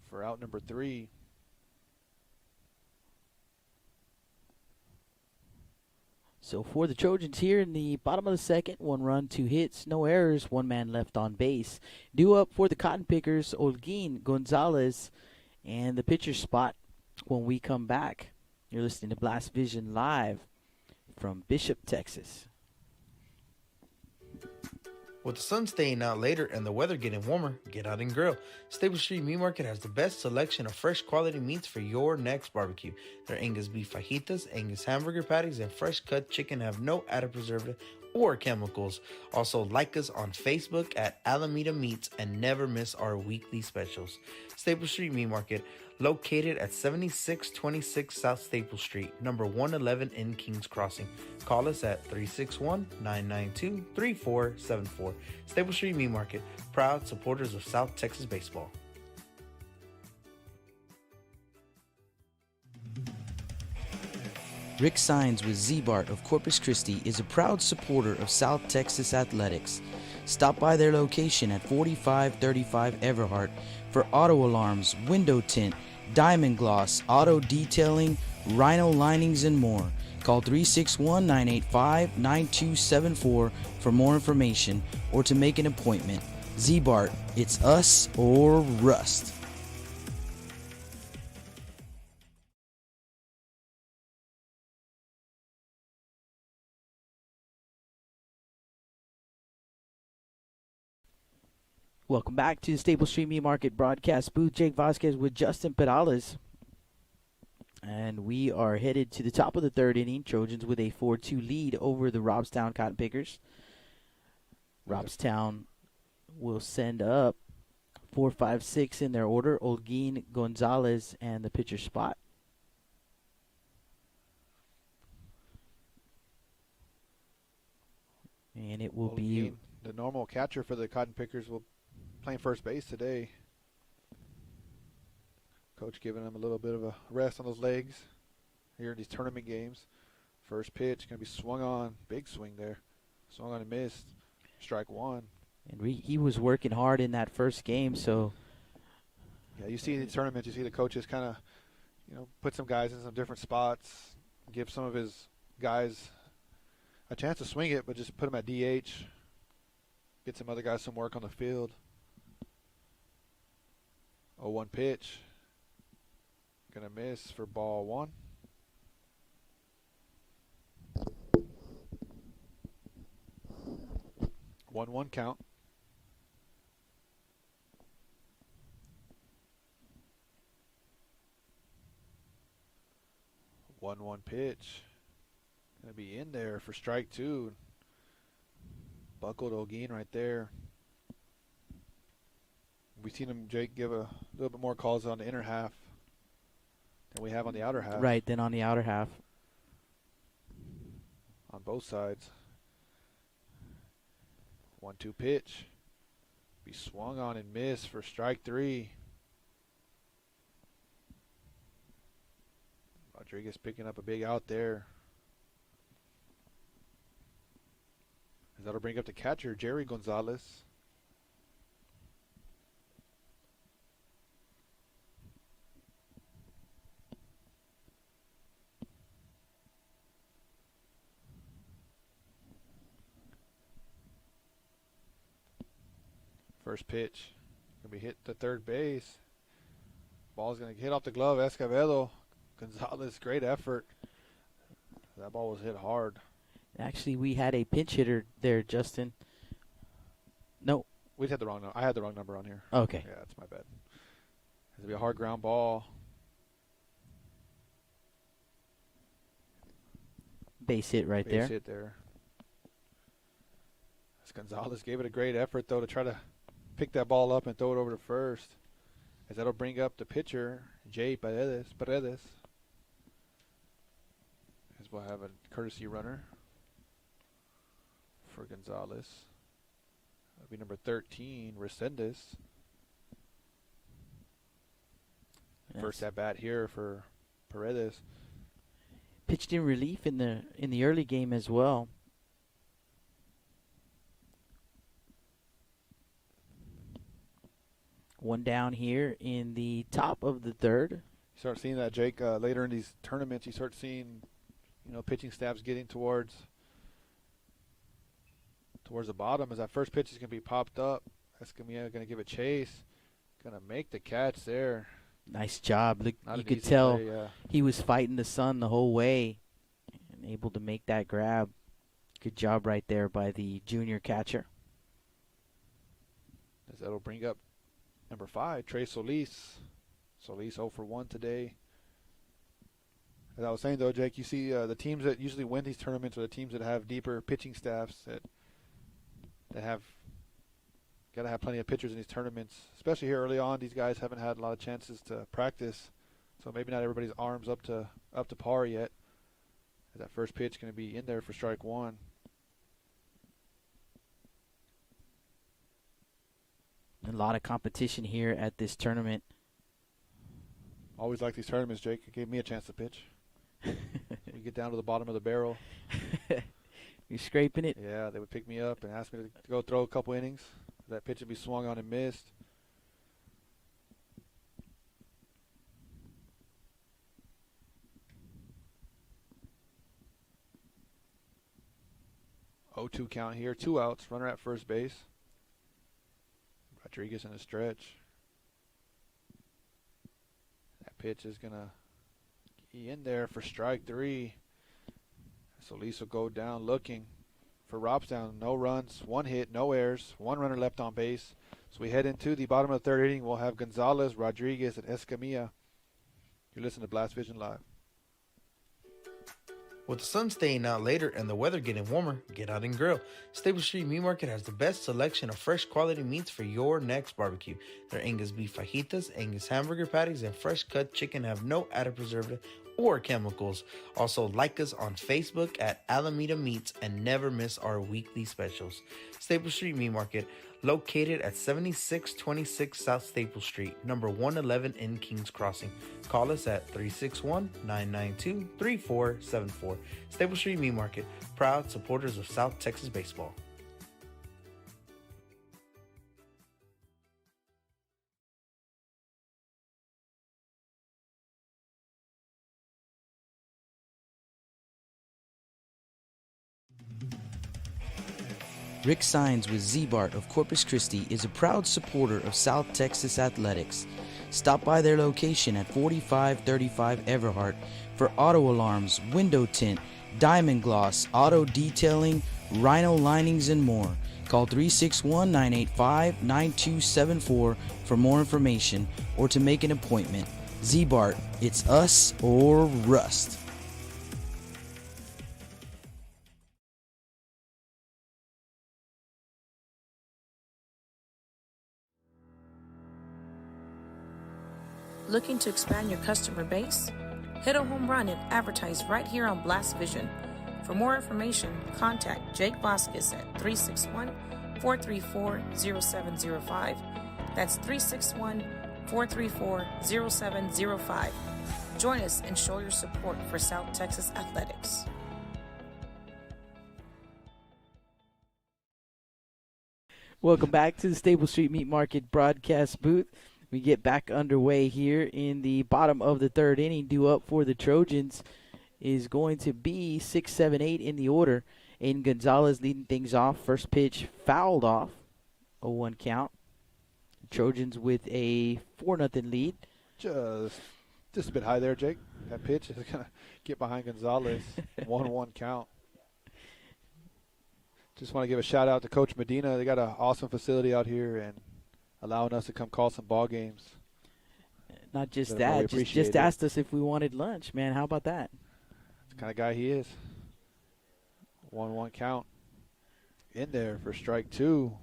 for out number 3. So for the Trojans here in the bottom of the second, 1 run, 2 hits, no errors, 1 man left on base. Due up for the Cotton Pickers, Holguin, Gonzalez, and the pitcher spot when we come back. You're listening to Blast Vision live from Bishop, Texas. With the sun staying out later and the weather getting warmer, get out and grill. Stable Street Meat Market has the best selection of fresh quality meats for your next barbecue. Their Angus beef fajitas, Angus hamburger patties, and fresh cut chicken have no added preservative or chemicals. Also, like us on Facebook at Alameda Meats and never miss our weekly specials. Stable Street Meat Market, located at 7626 South Staple Street, number 111 in Kings Crossing. Call us at 361-992-3474. Staple Street Meat Market, proud supporters of South Texas baseball. Rick Signs with Z-Bart of Corpus Christi is a proud supporter of South Texas athletics. Stop by their location at 4535 Everhart for auto alarms, window tint, diamond gloss, auto detailing, rhino linings, and more. Call 361-985-9274 for more information or to make an appointment. Z-Bart, it's us or rust. Welcome back to the Stable Street Meat Market broadcast booth. Jake Vasquez with Justin Perales. And we are headed to the top of the third inning. Trojans with a 4-2 lead over the Robstown Cotton Pickers. Robstown will send up 4, 5, 6 in their order. Olguin, Gonzalez, and the pitcher spot. And it will be the normal catcher for the Cotton Pickers will playing first base today. Coach giving him a little bit of a rest on those legs here in these tournament games. First pitch going to be swung on. Big swing there. Swung on and missed. Strike one. And he was working hard in that first game, so. Yeah, you see in these tournaments, you see the coaches kind of, put some guys in some different spots, give some of his guys a chance to swing it, but just put them at DH. Get some other guys some work on the field. 0-1 pitch. Gonna miss for ball one. One count. 1-1 pitch. Gonna be in there for strike two. Buckled Olguin right there. We've seen him, Jake, give a little bit more calls on the inner half than we have on the outer half. Right, then on the outer half. On both sides. 1-2 pitch. Be swung on and missed for strike three. Rodriguez picking up a big out there. That'll bring up the catcher, Jerry Gonzalez. First pitch. Gonna be hit to third base. Ball's gonna hit off the glove. Escobedo. Gonzalez, great effort. That ball was hit hard. Actually, we had a pinch hitter there, Justin. No. We had the wrong number. I had the wrong number on here. Okay. Yeah, that's my bad. It'll be a hard ground ball. Base hit right there. Base hit there. As Gonzalez gave it a great effort, though, to try to pick that ball up and throw it over to first. As that'll bring up the pitcher, Jay Paredes. As we'll have a courtesy runner for Gonzalez. That'll be number 13, Resendez. Yes. First at bat here for Paredes. Pitched in relief in the early game as well. One down here in the top of the third. You start seeing that, Jake, later in these tournaments. You start seeing, pitching staffs getting towards the bottom. As that first pitch is going to be popped up, that's going to give a chase. Going to make the catch there. Nice job. Look, Not you an could easy tell play, yeah. he was fighting the sun the whole way and able to make that grab. Good job right there by the junior catcher. As that'll bring up number 5, Trey Solis. Solis 0 for 1 today. As I was saying, though, Jake, you see the teams that usually win these tournaments are the teams that have deeper pitching staffs that have got to have plenty of pitchers in these tournaments. Especially here early on, these guys haven't had a lot of chances to practice, so maybe not everybody's arms up to par yet. As that first pitch going to be in there for strike one. A lot of competition here at this tournament. Always like these tournaments, Jake. It gave me a chance to pitch. We get down to the bottom of the barrel. You're scraping it. Yeah, they would pick me up and ask me to go throw a couple innings. That pitch would be swung on and missed. Oh, 2 count here. 2 outs. Runner at first base. Rodriguez in the stretch. That pitch is going to be in there for strike 3. So Solis will go down looking for Robstown. No runs, 1 hit, no errors, 1 runner left on base. So we head into the bottom of the 3rd inning. We'll have Gonzalez, Rodriguez, and Escamilla. You're listening to Blast Vision Live. With the sun staying out later and the weather getting warmer, get out and grill. Stable Street Meat Market has the best selection of fresh quality meats for your next barbecue. Their Angus beef fajitas, Angus hamburger patties, and fresh cut chicken have no added preservative or chemicals. Also, like us on Facebook at Alameda Meats and never miss our weekly specials. Staple Street Meat Market, located at 7626 South Staple Street, number 111 in Kings Crossing. Call us at 361-992-3474. Staple Street Meat Market, proud supporters of South Texas baseball. Rick Sines with Z-Bart of Corpus Christi is a proud supporter of South Texas athletics. Stop by their location at 4535 Everhart for auto alarms, window tint, diamond gloss, auto detailing, rhino linings, and more. Call 361-985-9274 for more information or to make an appointment. Z-Bart, it's us or rust. Looking to expand your customer base? Hit a home run and advertise right here on Blast Vision. For more information, contact Jake Vasquez at 361-434-0705. That's 361-434-0705. Join us and show your support for South Texas athletics. Welcome back to the Staple Street Meat Market broadcast booth. We get back underway here in the bottom of the 3rd inning. Due up for the Trojans is going to be 6, 7, 8 in the order. Aiden Gonzalez leading things off. First pitch fouled off. 0-1 count. Trojans with a 4-0 lead. Just a bit high there, Jake. That pitch is going to get behind Gonzalez. 1-1 count. Just want to give a shout out to Coach Medina. They got an awesome facility out here and allowing us to come call some ball games. Not just that, just asked us if we wanted lunch, man. How about that? That's the kind of guy he is. 1-1 count. In there for strike 2.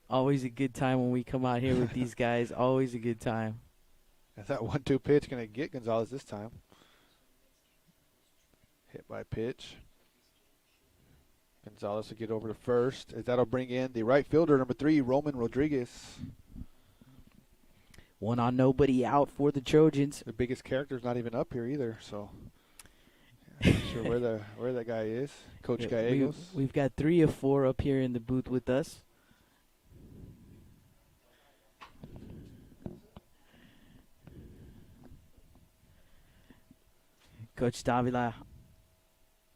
Always a good time when we come out here with these guys. Always a good time. Is that 1-2 pitch going to get Gonzalez this time? Hit by pitch. Gonzalez will get over to first. That'll bring in the right fielder, number 3, Roman Rodriguez. 1 on nobody out for the Trojans. The biggest character's not even up here either, so I'm not sure where that guy is. Coach Gallegos. We've got 3 of 4 up here in the booth with us. Coach Davila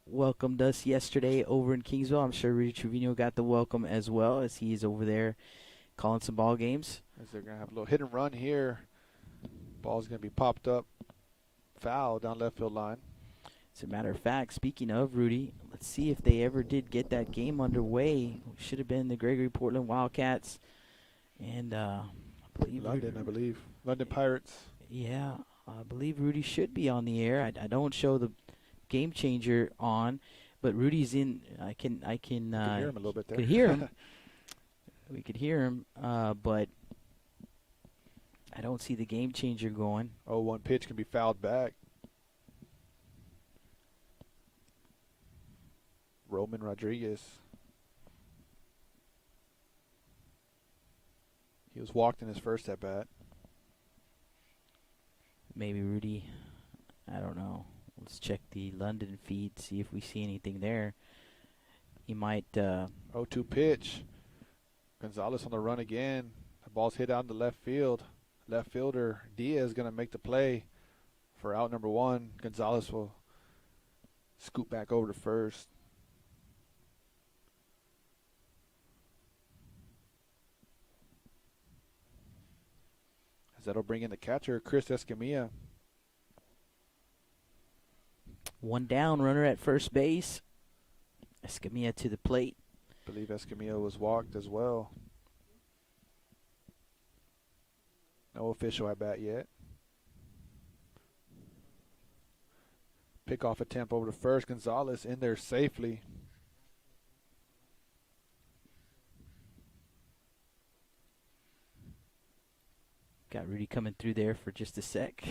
welcomed us yesterday over in Kingsville. I'm sure Rudy Trevino got the welcome as well as he is over there calling some ball games. As they're going to have a little hit and run here. Ball's going to be popped up. Foul down left field line. As a matter of fact, speaking of Rudy, let's see if they ever did get that game underway. Should have been the Gregory Portland Wildcats and London, I believe. London Pirates. Yeah. I believe Rudy should be on the air. I don't show the game changer on, but Rudy's in. I can hear him a little bit there. Could hear him. We could hear him, but I don't see the game changer going. 0-1 pitch can be fouled back. Roman Rodriguez. He was walked in his first at bat. Maybe Rudy, I don't know. Let's check the London feed, see if we see anything there. He might. 0-2 pitch. Gonzalez on the run again. The ball's hit out into left field. Left fielder Diaz going to make the play for out number 1. Gonzalez will scoot back over to first. As that'll bring in the catcher, Chris Escamilla. One down, runner at first base. Escamilla to the plate. I believe Escamilla was walked as well. No official at bat yet. Pickoff attempt over to first. Gonzalez in there safely. Got Rudy coming through there for just a sec.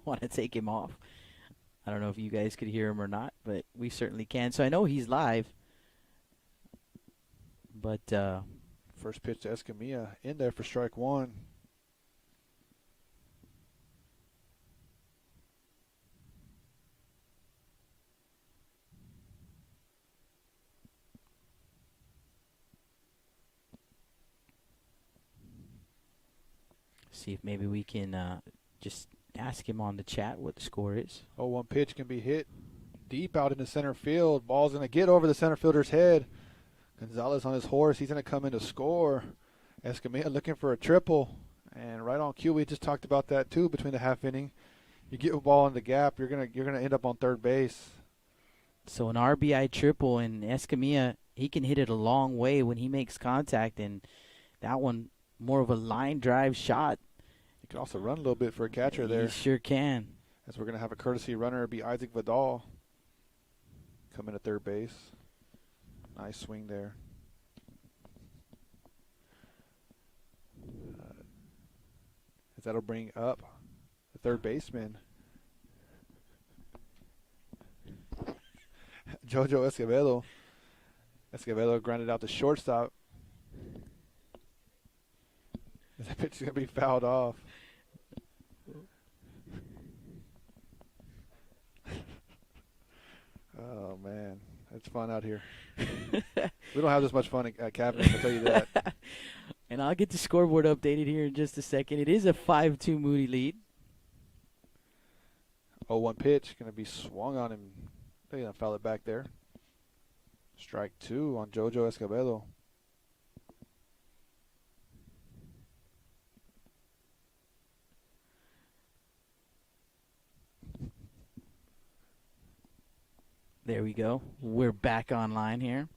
Want to take him off. I don't know if you guys could hear him or not, but we certainly can. So I know he's live. But first pitch to Escamilla in there for strike 1. see if maybe we can just ask him on the chat what the score is. 0-1 pitch can be hit deep out into center field. Ball's going to get over the center fielder's head. Gonzalez on his horse. He's going to come in to score. Escamilla looking for a triple. And right on cue, we just talked about that too between the half inning. You get a ball in the gap, you're gonna end up on third base. So an RBI triple, and Escamilla, he can hit it a long way when he makes contact, and that one more of a line drive shot. He can also run a little bit for a catcher there. He sure can. As we're going to have a courtesy runner be Isaac Vidal coming to third base. Nice swing there. As that'll bring up the third baseman, Jojo Escobedo. Escobedo grounded out the shortstop. That pitch is going to be fouled off. Oh, man. It's fun out here. We don't have this much fun at Cabinet, I'll tell you that. And I'll get the scoreboard updated here in just a second. It is a 5-2 Moody lead. 0-1 pitch going to be swung on him. They're going to foul it back there. Strike 2 on Jojo Escobedo. There we go. We're back online here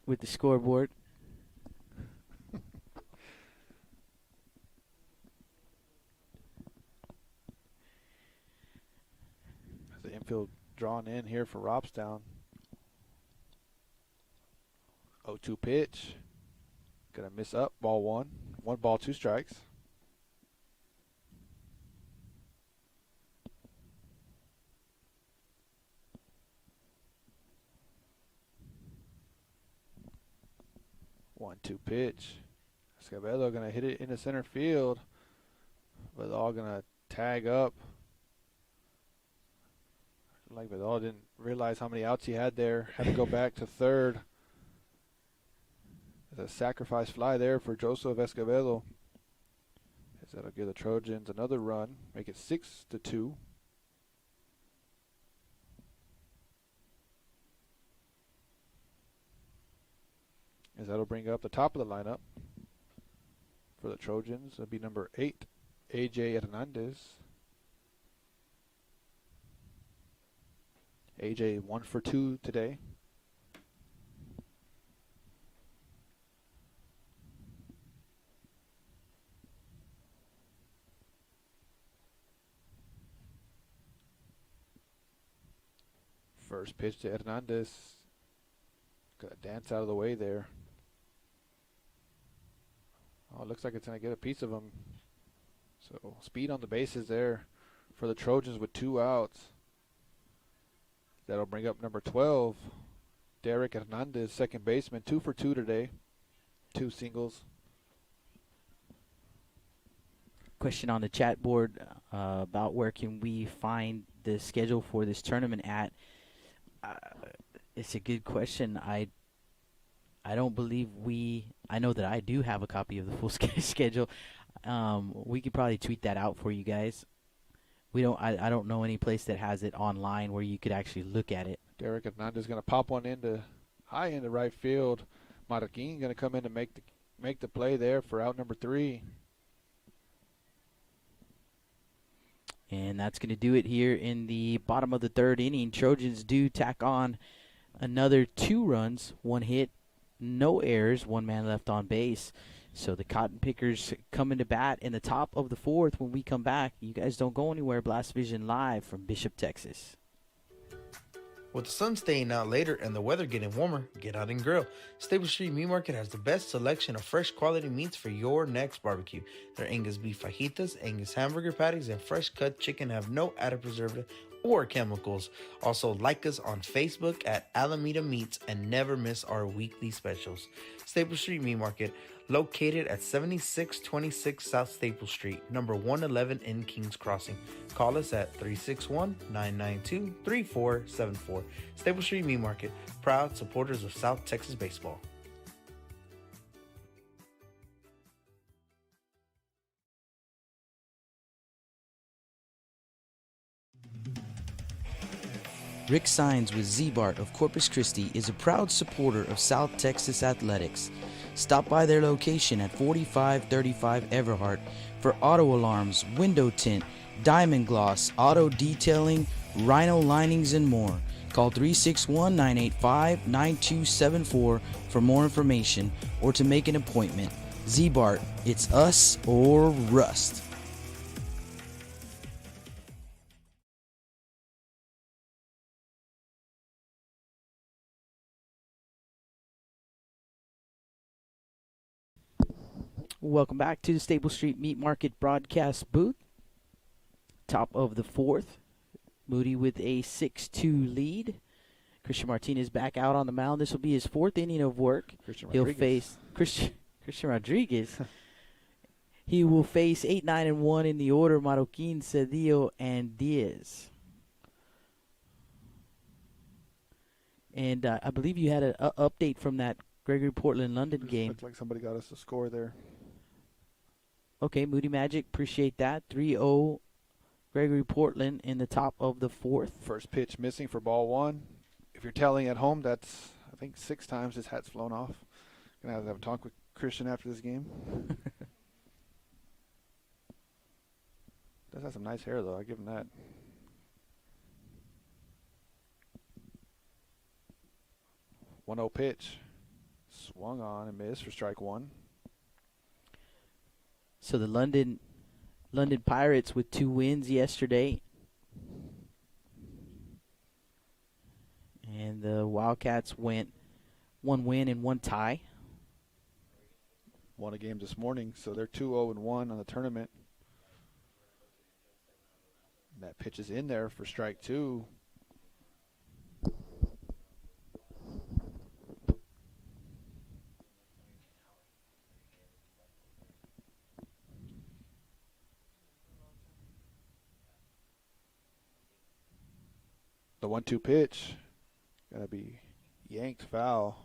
with the scoreboard. The infield drawn in here for Robstown. 0-2 pitch. Gonna miss up. Ball 1. 1 ball, 2 strikes. One-two pitch. Escobedo gonna hit it into center field, but all gonna tag up. Like Vidal didn't realize how many outs he had there. Had to go back to third. There's a sacrifice fly there for Joseph Escobedo. As that'll give the Trojans another run, make it 6-2. As that'll bring up the top of the lineup for the Trojans. It'll be number 8, AJ Hernandez. AJ 1 for 2 today. First pitch to Hernandez. Got to dance out of the way there. Oh, it looks like it's going to get a piece of him. So speed on the bases there for the Trojans with 2 outs. That'll bring up number 12, Derek Hernandez, second baseman, 2 for 2 today. 2 singles. question on the chat board about where can we find the schedule for this tournament at. Uh, it's a good question. I don't believe I know that I do have a copy of the full schedule. We could probably tweet that out for you guys. I don't know any place that has it online where you could actually look at it. Derek Hernandez going to pop one high into right field. Marroquin going to come in and make the play there for out number 3. And that's going to do it here in the bottom of the 3rd inning. Trojans do tack on another 2 runs, 1 hit, no errors, 1 man left on base. So the Cotton Pickers come into bat in the top of the 4th. When we come back, you guys don't go anywhere. Blast Vision live from Bishop, Texas. With the sun staying out later and the weather getting warmer, get out and grill. Stable Street Meat Market has the best selection of fresh quality meats for your next barbecue. Their Angus beef fajitas, Angus hamburger patties, and fresh cut chicken have no added preservative or chemicals. Also, like us on Facebook at Alameda Meats and never miss our weekly specials. Staple Street Meat Market, located at 7626 South Staple Street, number 111 in Kings Crossing. Call us at 361-992-3474. Staple Street Meat Market, proud supporters of South Texas baseball. Rick Sines with Z-Bart of Corpus Christi is a proud supporter of South Texas athletics. Stop by their location at 4535 Everhart for auto alarms, window tint, diamond gloss, auto detailing, rhino linings, and more. Call 361-985-9274 for more information or to make an appointment. Z-Bart, it's us or rust. Welcome back to the Staple Street Meat Market broadcast booth. Top of the 4th. Moody with a 6-2 lead. Christian Martinez back out on the mound. This will be his 4th inning of work. He'll face Christian Rodriguez. He will face 8-9-1 in the order: Marroquin, Cedillo, and Diaz. And I believe you had an update from that Gregory Portland-London game. Looks like somebody got us a score there. Okay, Moody Magic, appreciate that. 3-0 Gregory Portland in the top of the 4th. First pitch missing for ball 1. If you're telling at home, that's, I think, 6 times his hat's flown off. Gonna have to talk with Christian after this game. Does have some nice hair, though. I give him that. One-zero pitch. Swung on and missed for strike 1. So the London Pirates with 2 wins yesterday. And the Wildcats went 1 win and 1 tie. Won a game this morning, so they're 2-0-1 on the tournament. And that pitch is in there for strike 2. The 1-2 pitch, gonna be yanked foul.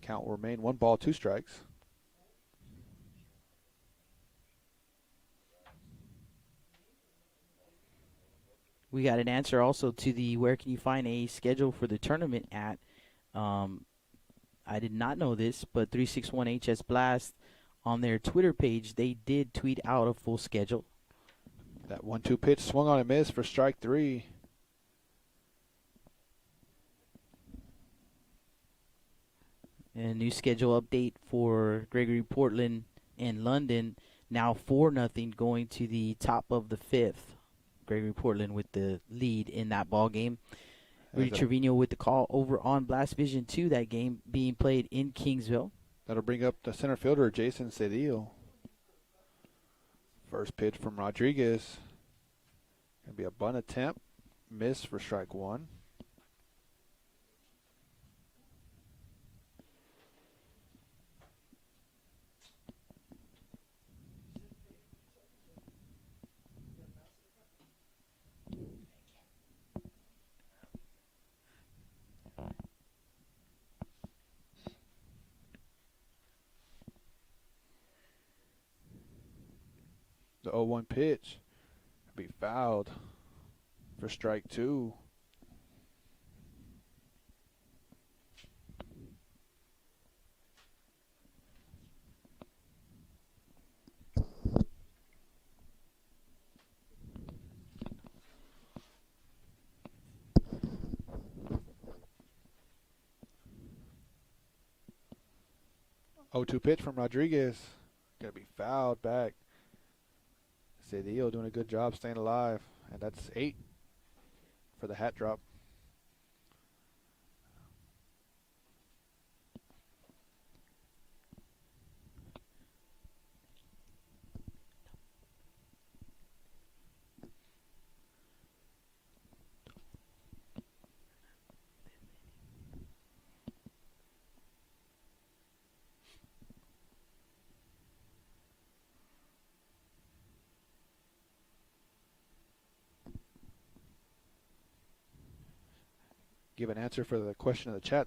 Count will remain 1 ball, 2 strikes. We got an answer also to the where can you find a schedule for the tournament at. I did not know this, but 361HS Blast on their Twitter page, they did tweet out a full schedule. That 1-2 pitch swung on and missed for strike 3. And a new schedule update for Gregory Portland and London. Now 4-0 going to the top of the 5th. Gregory Portland with the lead in that ball game. Rudy Trevino with the call over on Blast Vision 2. That game being played in Kingsville. That'll bring up the center fielder, Jason Cedillo. First pitch from Rodriguez. Gonna be a bunt attempt. Miss for strike 1. The 0-1 pitch be fouled for strike 2. Oh, 2 pitch from Rodriguez. Gonna be fouled back. Cedillo doing a good job staying alive. And that's 8 for the hat drop. Give an answer for the question of the chat.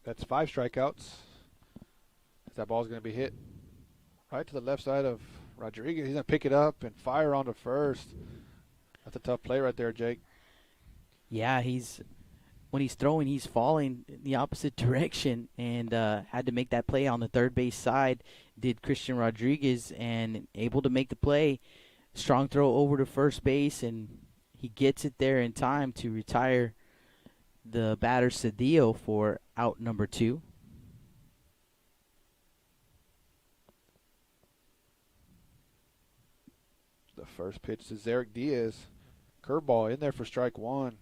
That's 5 strikeouts. That ball's going to be hit right to the left side of Rodriguez. He's going to pick it up and fire on to first. That's a tough play right there, Jake. Yeah, when he's throwing, he's falling in the opposite direction, and had to make that play on the third base side. Did Christian Rodriguez, and able to make the play. Strong throw over to first base, and he gets it there in time to retire the batter Cedillo for out number 2. The first pitch to Zarek Diaz. Curveball in there for strike 1.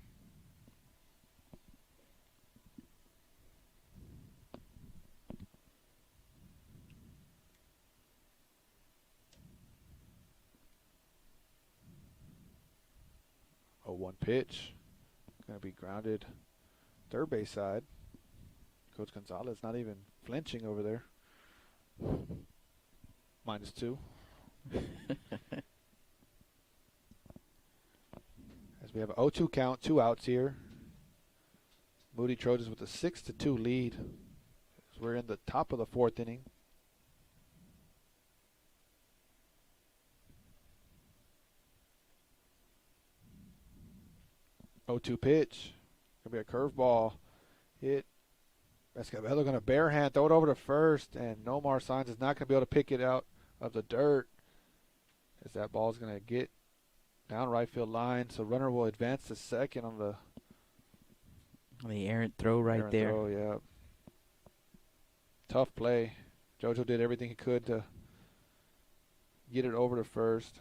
Oh, 1 pitch. Going to be grounded third base side. Coach Gonzalez not even flinching over there. -2. As we have an 0-2 count, 2 outs here. Moody Trojans with a 6-2 lead. As we're in the top of the 4th inning. Oh, 2 pitch. Gonna be a curveball. Hit. Escobedo gonna bare hand throw it over to first, and Nomar Signs is not gonna be able to pick it out of the dirt, as that ball's gonna get down right field line. So runner will advance to second on the errant throw right there. Throw, yeah. Tough play. JoJo did everything he could to get it over to first.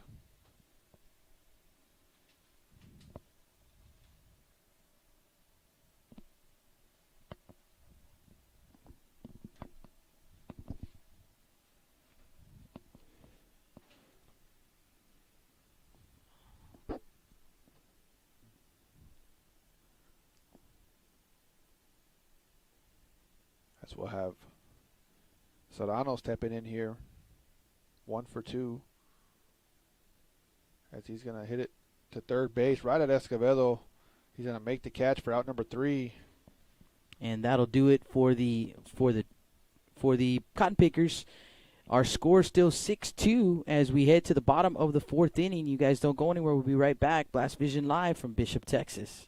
We'll have Serrano stepping in here. 1 for 2. As he's going to hit it to third base right at Escobedo. He's going to make the catch for out number 3. And that'll do it for the Cotton Pickers. Our score is still 6-2 as we head to the bottom of the 4th inning. You guys don't go anywhere. We'll be right back. Blast Vision live from Bishop, Texas.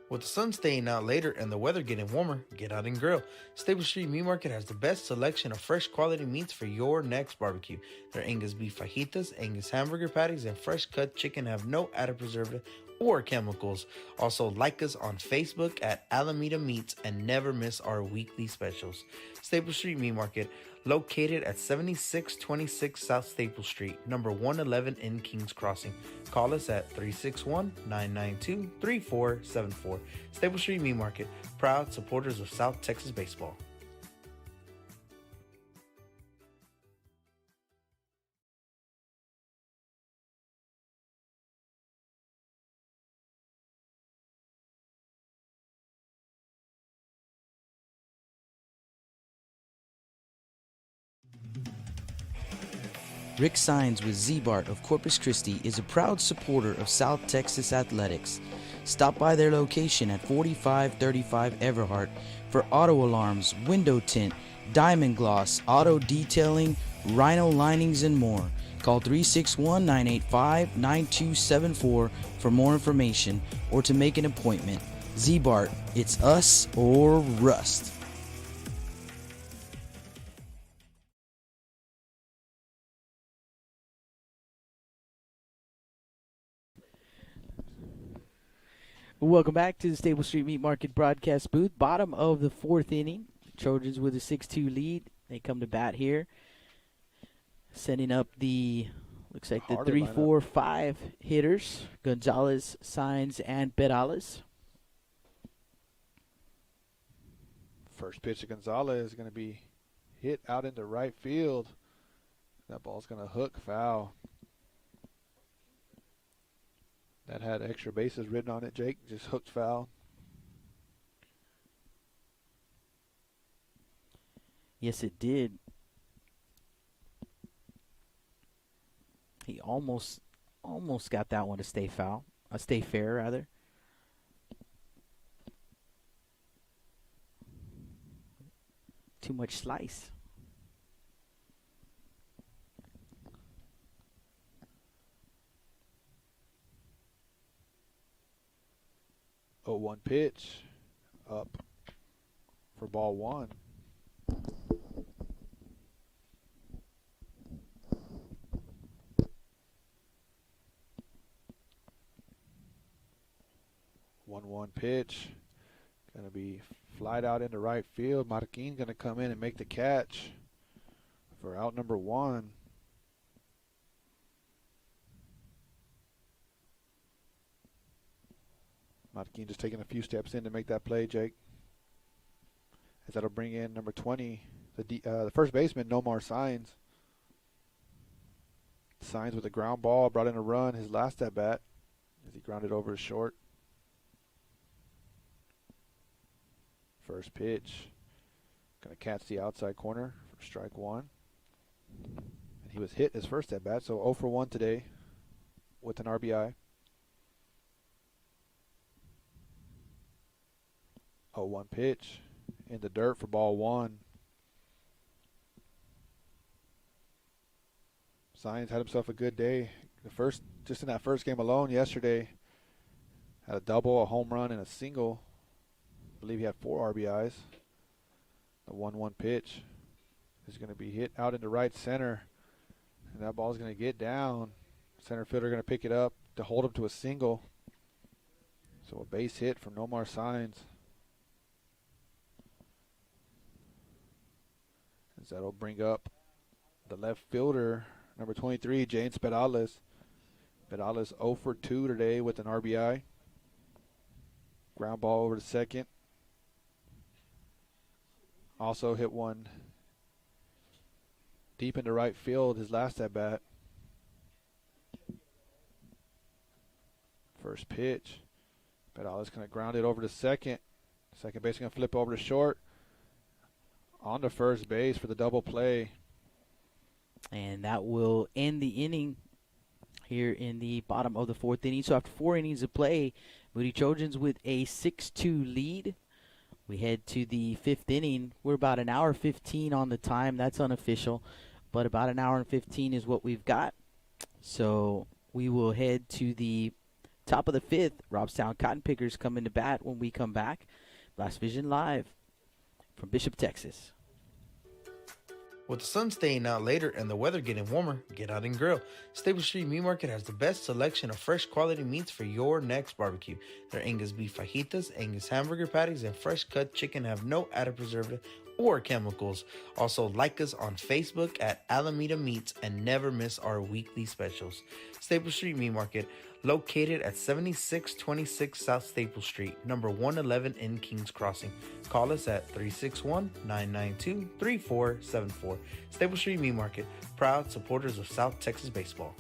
With the sun staying out later and the weather getting warmer, get out and grill. Stable Street Meat Market has the best selection of fresh quality meats for your next barbecue. Their Angus beef fajitas, Angus hamburger patties, and fresh cut chicken have no added preservative or chemicals. Also, like us on Facebook at Alameda Meats and never miss our weekly specials. Stable Street Meat Market, located at 7626 South Staple Street, number 111 in Kings Crossing. Call us at 361-992-3474. Staple Street Meat Market, proud supporters of South Texas baseball. Rick Sines with Z-Bart of Corpus Christi is a proud supporter of South Texas athletics. Stop by their location at 4535 Everhart for auto alarms, window tint, diamond gloss, auto detailing, rhino linings, and more. Call 361-985-9274 for more information or to make an appointment. Z-Bart, it's us or rust. Welcome back to the Stable Street Meat Market broadcast booth. Bottom of the fourth inning. Trojans with a 6-2 lead. They come to bat here. Setting up the, looks like the Harder 3, lineup. 4, 5 hitters. Gonzalez, Sainz, and Perales. First pitch to Gonzalez is going to be hit out into right field. That ball's going to hook foul. That had extra bases written on it, Jake. Just hooked foul. Yes, it did. He almost got that one to stay foul. Stay fair, rather. Too much slice. Oh, 1 pitch up for ball 1. One pitch. Going to be flied out into right field. Marquin's going to come in and make the catch for out number 1. Marquin just taking a few steps in to make that play, Jake. As that'll bring in number 20, the first baseman, Nomar Sainz. Sainz with a ground ball, brought in a run his last at bat as he grounded over to short. First pitch, going to catch the outside corner for strike 1. And he was hit his first at bat, so 0 for 1 today with an RBI. 0-1 pitch in the dirt for ball 1. Sainz had himself a good day. Just in that first game alone yesterday, had a double, a home run, and a single. I believe he had 4 RBIs. The 1-1 pitch is going to be hit out into right center, and that ball is going to get down. Center fielder going to pick it up to hold him to a single. So a base hit from Nomar Sainz. As that'll bring up the left fielder, number 23, James Perales. Perales 0 for 2 today with an RBI. Ground ball over to second. Also hit one deep into right field his last at bat. First pitch. Perales going to ground it over to second. Second base going to flip over to short. On to first base for the double play. And that will end the inning here in the bottom of the fourth inning. So after 4 innings of play, Moody Trojans with a 6-2 lead. We head to the 5th inning. We're about an hour 15 on the time. That's unofficial, but about an hour and 15 is what we've got. So we will head to the top of the 5th. Robstown Cotton Pickers come into bat when we come back. Blast Vision Live from Bishop, Texas. With the sun staying out later and the weather getting warmer, get out and grill. Stable Street Meat Market has the best selection of fresh quality meats for your next barbecue. Their Angus beef fajitas, Angus hamburger patties, and fresh cut chicken have no added preservative or chemicals. Also, like us on Facebook at Alameda Meats and never miss our weekly specials. Stable Street Meat Market, located at 7626 South Staple Street, number 111 in Kings Crossing. Call us at 361-992-3474. Staple Street Meat Market, proud supporters of South Texas baseball.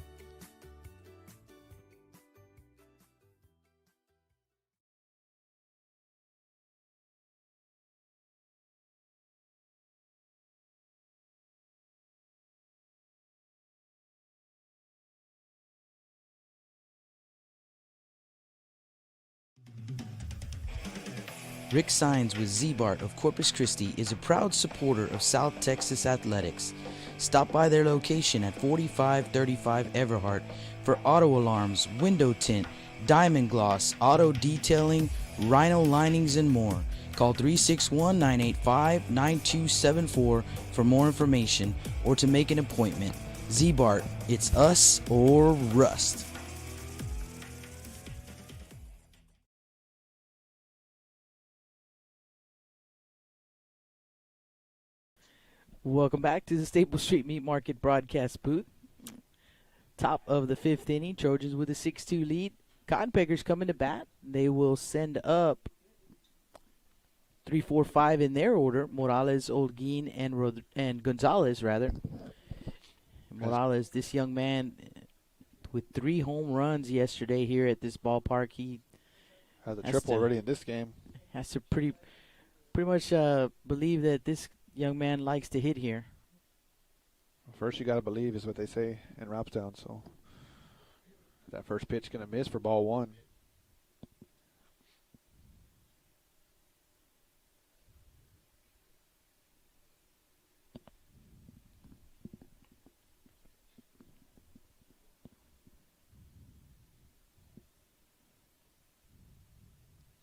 Rick Sainz with Z-Bart of Corpus Christi is a proud supporter of South Texas athletics. Stop by their location at 4535 Everhart for auto alarms, window tint, diamond gloss, auto detailing, rhino linings, and more. Call 361-985-9274 for more information or to make an appointment. Z-Bart, it's us or rust. Welcome back to the Staples Street Meat Market broadcast booth. Top of the fifth inning, Trojans with a 6-2 lead. Cotton Pickers coming to bat. They will send up 3, 4, 5 in their order. Morales, Olguin, and Gonzalez, rather. Morales, this young man with 3 home runs yesterday here at this ballpark. He Has a triple already in this game. has to pretty much believe that this young man likes to hit here. First, you got to believe is what they say in Robstown. So that first pitch going to miss for ball 1.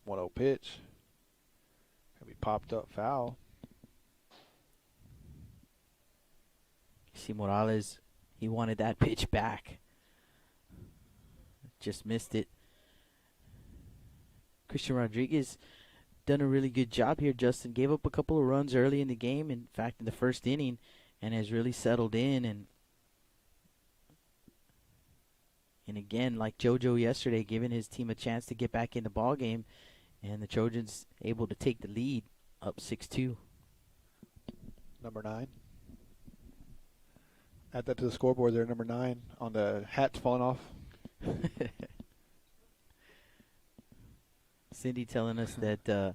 One 0 pitch. Gonna be popped up foul. See Morales, he wanted that pitch back. Just missed it. Christian Rodriguez done a really good job here. Justin gave up a couple of runs early in the game, in fact in the first inning, and has really settled in. And again, like JoJo yesterday, giving his team a chance to get back in the ball game, and the Trojans able to take the lead up 6-2. Number 9. Add that to the scoreboard there, number 9 on the hats falling off. Cindy telling us that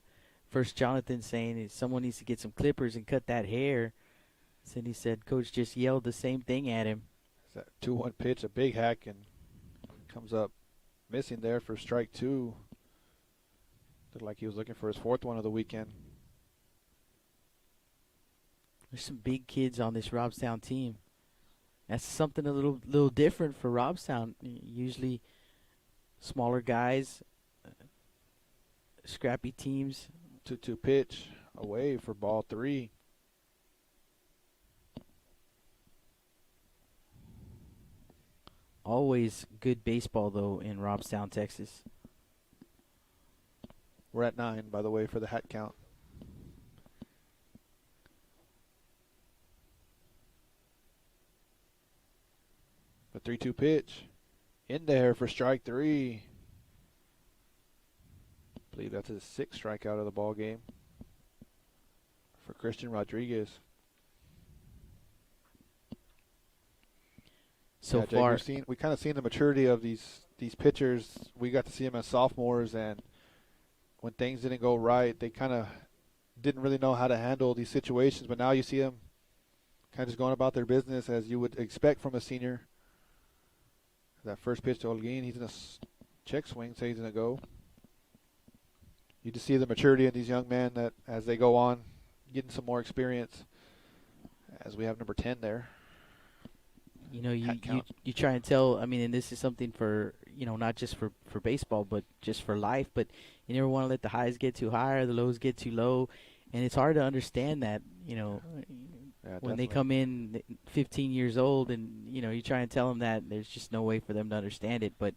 first Jonathan saying someone needs to get some clippers and cut that hair. Cindy said coach just yelled the same thing at him. It's that 2-1 pitch, a big hack, and comes up missing there for strike 2. Looked like he was looking for his 4th one of the weekend. There's some big kids on this Robstown team. That's something a little different for Robstown. Usually smaller guys, scrappy teams. 2-2 pitch away for ball 3. Always good baseball, though, in Robstown, Texas. We're at 9, by the way, for the hat count. The 3-2 pitch in there for strike 3. I believe that's his 6th strikeout of the ball game for Christian Rodriguez. So yeah, Jake, far, we kind of seen the maturity of these pitchers. We got to see them as sophomores, and when things didn't go right, they kind of didn't really know how to handle these situations. But now you see them kind of just going about their business as you would expect from a senior. That first pitch to Olguin, he's in a check swing, so he's going to go. You just see the maturity in these young men that as they go on, getting some more experience. As we have number 10 there. you know, you try and tell, I mean, and this is something for, you know, not just for baseball, but just for life, but you never want to let the highs get too high or the lows get too low. And it's hard to understand that, you know, when they come in 15 years old and, you know, you try and tell them that, there's just no way for them to understand it. But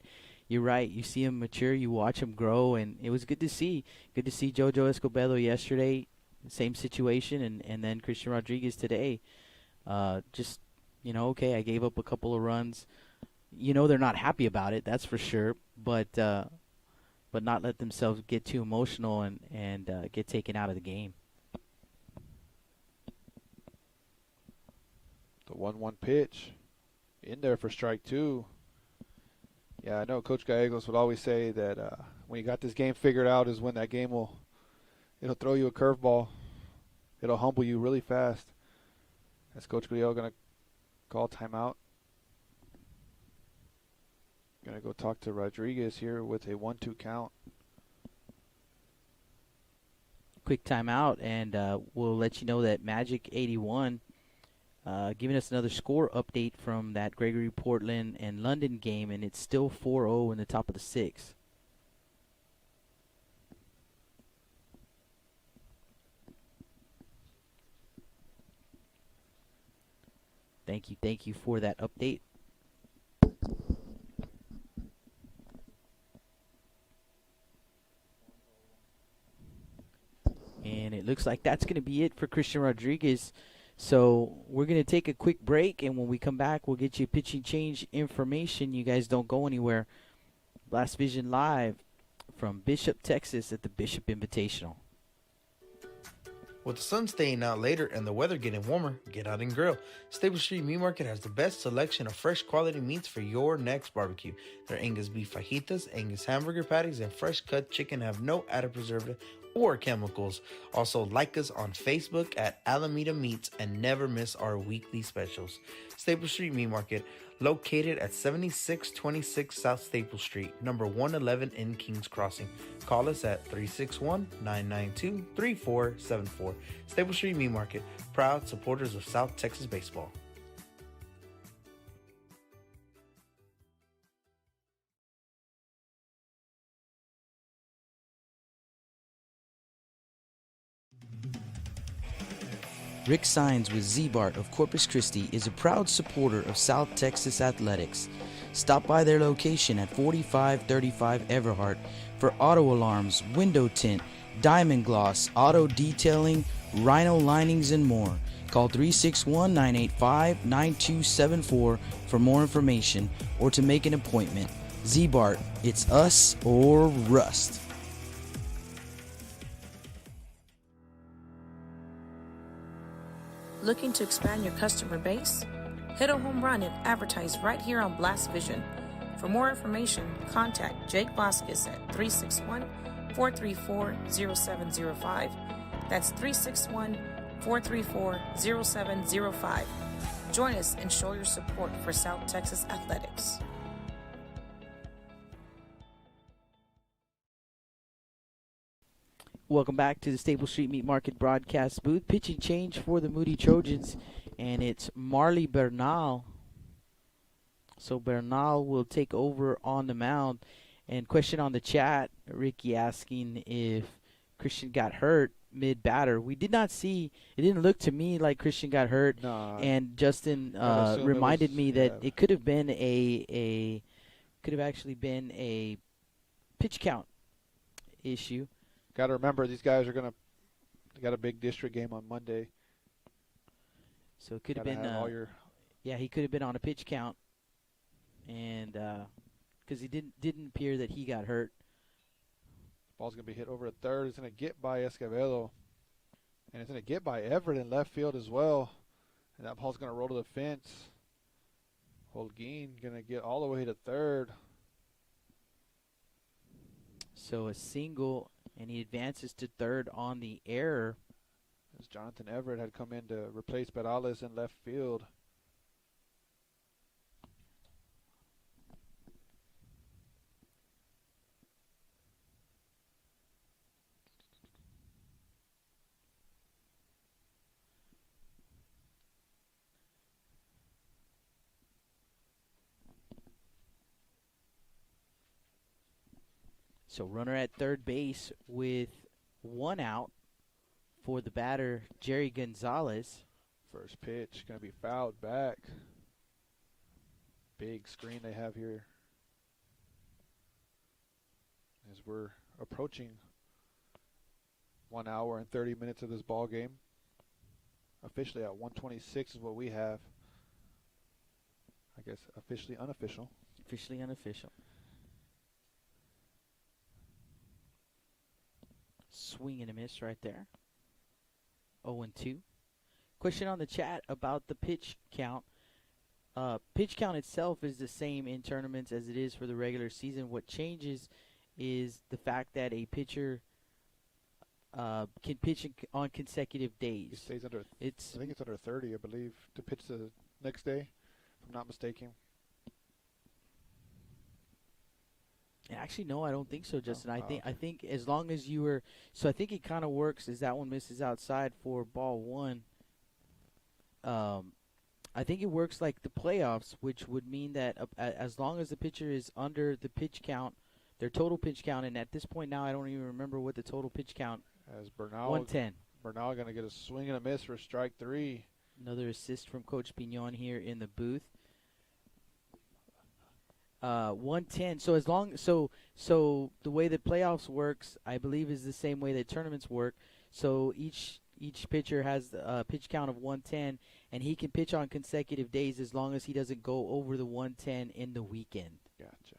you're right. You see them mature. You watch them grow. And it was good to see. Good to see JoJo Escobedo yesterday, same situation, and then Christian Rodriguez today. Just, you know, okay, I gave up a couple of runs. You know they're not happy about it, that's for sure. But not let themselves get too emotional and get taken out of the game. The 1-1 pitch in there for strike 2. Yeah, I know Coach Gallegos would always say that when you got this game figured out is when that game it'll throw you a curveball. It'll humble you really fast. Is Coach Gallegos going to call timeout? Going to go talk to Rodriguez here with a 1-2 count. Quick timeout, and we'll let you know that Magic 81 giving us another score update from that Gregory Portland and London game, and it's still 4-0 in the top of the sixth. Thank you for that update. And it looks like that's going to be it for Christian Rodriguez. So we're going to take a quick break, and when we come back, we'll get you pitching change information. You guys don't go anywhere. Blast Vision Live from Bishop, Texas at the Bishop Invitational. With the sun staying out later and the weather getting warmer, get out and grill. Stable Street Meat Market has the best selection of fresh quality meats for your next barbecue. Their Angus beef fajitas, Angus hamburger patties, and fresh cut chicken have no added preservative or chemicals. Also, like us on Facebook at Alameda Meats and never miss our weekly specials. Stable Street Meat Market, located at 7626 South Staple Street, number 111 in Kings Crossing. Call us at 361-992-3474. Staple Street Meat Market, proud supporters of South Texas baseball. Rick Sines with Z-Bart of Corpus Christi is a proud supporter of South Texas athletics. Stop by their location at 4535 Everhart for auto alarms, window tint, diamond gloss, auto detailing, rhino linings, and more. Call 361-985-9274 for more information or to make an appointment. Z-Bart, it's us or rust. Looking to expand your customer base? Hit a home run and advertise right here on Blast Vision. For more information, contact Jake Vasquez at 361-434-0705. That's 361-434-0705. Join us and show your support for South Texas athletics. Welcome back to the Staple Street Meat Market broadcast booth. Pitching change for the Moody Trojans, and it's Marley Bernal. So Bernal will take over on the mound. And question on the chat, Ricky asking if Christian got hurt mid-batter. We did not see, it didn't look to me like Christian got hurt. No, And Justin reminded me that it could have been actually been a pitch count issue. Got to remember, these guys are they got a big district game on Monday. So it could have Gotta been, have all your he could have been on a pitch count, and because he didn't appear that he got hurt. ball's going to be hit over at third. It's going to get by Escobedo, and it's going to get by Everett in left field as well. And that ball's going to roll to the fence. Holguin going to get all the way to third. So a single, and he advances to third on the error. As Jonathan Everett had come in to replace Perales in left field. So runner at third base with one out for the batter, Jerry Gonzalez. First pitch going to be fouled back. Big screen they have here. As we're approaching 1 hour and 30 minutes of this ball game. Officially at 1:26 is what we have. I guess officially unofficial. Officially unofficial. Swing and a miss right there. 0-2. Question on the chat about the pitch count. Pitch count itself is the same in tournaments as it is for the regular season. What changes is the fact that a pitcher can pitch on consecutive days. It stays under. I It's think it's under 30, I believe, to pitch the next day, if I'm not mistaken. actually no, I don't think so, Justin. I okay. think as long as you were, so I think it kind of works as that one misses outside for ball one. I think it works like the playoffs, which would mean that as long as the pitcher is under the pitch count, their total pitch count, and at this point now I don't even remember what the total pitch count. As Bernal 110. going to get a swing and a miss for strike 3. Another assist from Coach Pignon here in the booth. 110. So the way the playoffs works, I believe, is the same way that tournaments work. So each pitcher has a pitch count of 110, and he can pitch on consecutive days as long as he doesn't go over the 110 in the weekend. Gotcha.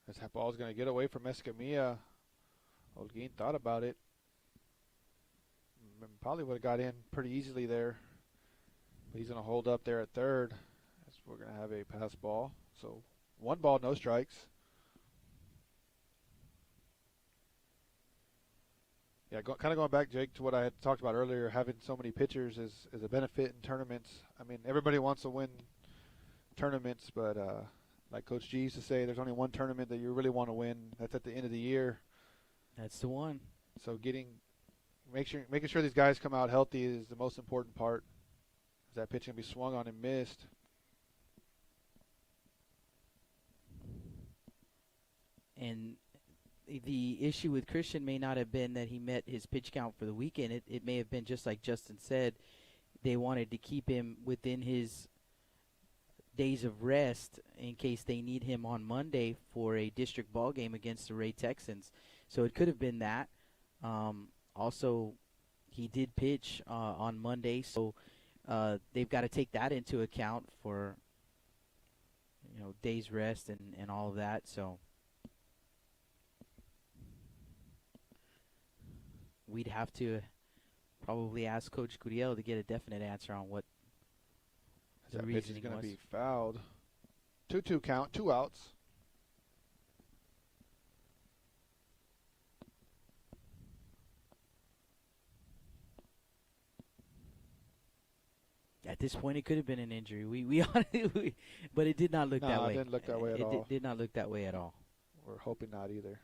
This ball's going to get away from Escamilla. Holguin thought about it. Probably would have got in pretty easily there. But he's going to hold up there at third. We're going to have a pass ball. So 1 ball, no strikes. Yeah, kind of going back, Jake, to what I had talked about earlier, having so many pitchers is a benefit in tournaments. I mean, everybody wants to win tournaments, but like Coach G used to say, there's only one tournament that you really want to win. That's at the end of the year. That's the one. So making sure these guys come out healthy is the most important part. That pitch can be swung on and missed. And the issue with Christian may not have been that he met his pitch count for the weekend. It may have been just like Justin said, they wanted to keep him within his days of rest in case they need him on Monday for a district ball game against the Ray Texans. So it could have been that. Also, he did pitch on Monday, so they've got to take that into account for days rest and all of that. So we'd have to probably ask Coach Curiel to get a definite answer on what the that pitch is reasoning going to was. be fouled. 2-2 count, 2 outs. At this point, it could have been an injury. But it did not look that way. No, it didn't look that way at all. It did not look that way at all. We're hoping not either.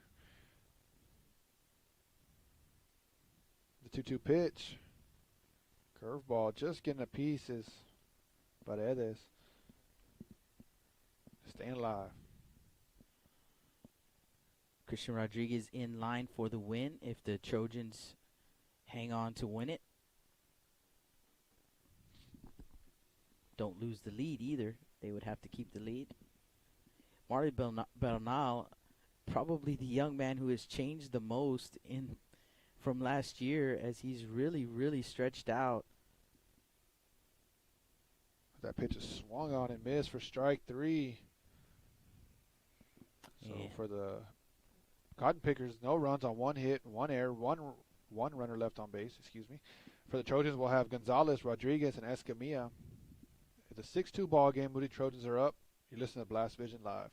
The 2-2 pitch. Curveball, just getting a piece is Paredes. Staying alive. Christian Rodriguez in line for the win if the Trojans hang on to win it. Don't lose the lead either. They would have to keep the lead. Marty Bernal, probably the young man who has changed the most from last year, as he's really, really stretched out. That pitch is swung on and missed for strike 3. So for the Cotton Pickers, no runs on 1 hit, 1 error, one runner left on base, excuse me. For the Trojans, we'll have Gonzalez, Rodriguez, and Escamilla. It's a 6-2 ball game. Moody Trojans are up. You're listening to Blast Vision Live.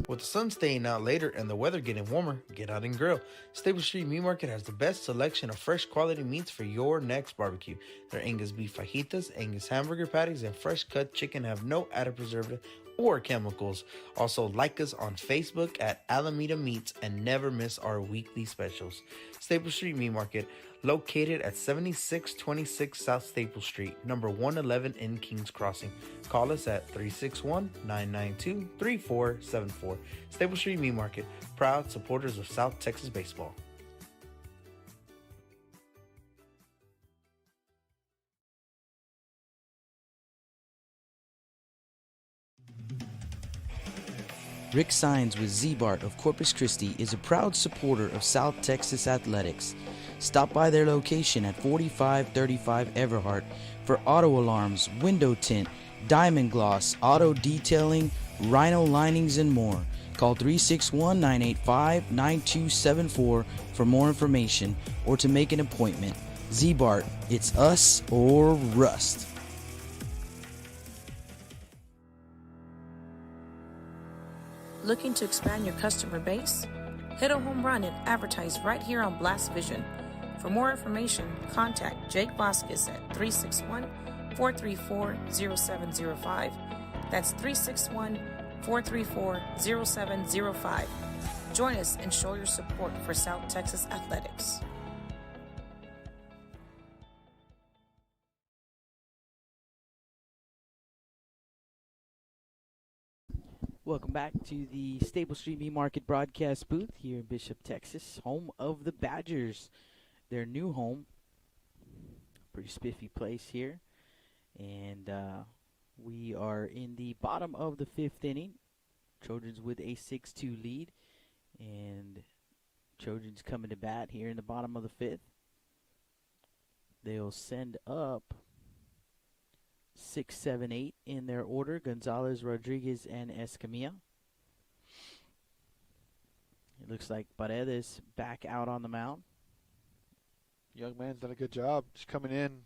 With the sun staying out later and the weather getting warmer, get out and grill. Stable Street Meat Market has the best selection of fresh quality meats for your next barbecue. Their Angus beef fajitas, Angus hamburger patties, and fresh cut chicken have no added preservative or chemicals. Also, like us on Facebook at Alameda Meats and never miss our weekly specials. Staple Street Meat Market, located at 7626 South Staple Street, number 111 in Kings Crossing. Call us at 361-992-3474. Staple Street Meat Market, proud supporters of South Texas baseball. Rick Sines with Z-Bart of Corpus Christi is a proud supporter of South Texas athletics. Stop by their location at 4535 Everhart for auto alarms, window tint, diamond gloss, auto detailing, rhino linings, and more. Call 361-985-9274 for more information or to make an appointment. Z-Bart, it's us or rust. Looking to expand your customer base? Hit a home run and advertise right here on Blast Vision. For more information, contact Jake Vasquez at 361-434-0705. That's 361-434-0705. Join us and show your support for South Texas athletics. Welcome back to the Staple Street Meat Market broadcast booth here in Bishop, Texas, home of the Badgers. Their new home. Pretty spiffy place here. And we are in the bottom of the 5th inning. Trojans with a 6-2 lead. And Trojans coming to bat here in the bottom of the 5th. They'll send up 6, 7, 8 in their order. Gonzalez, Rodriguez, and Escamilla. It looks like Paredes back out on the mound. Young man's done a good job just coming in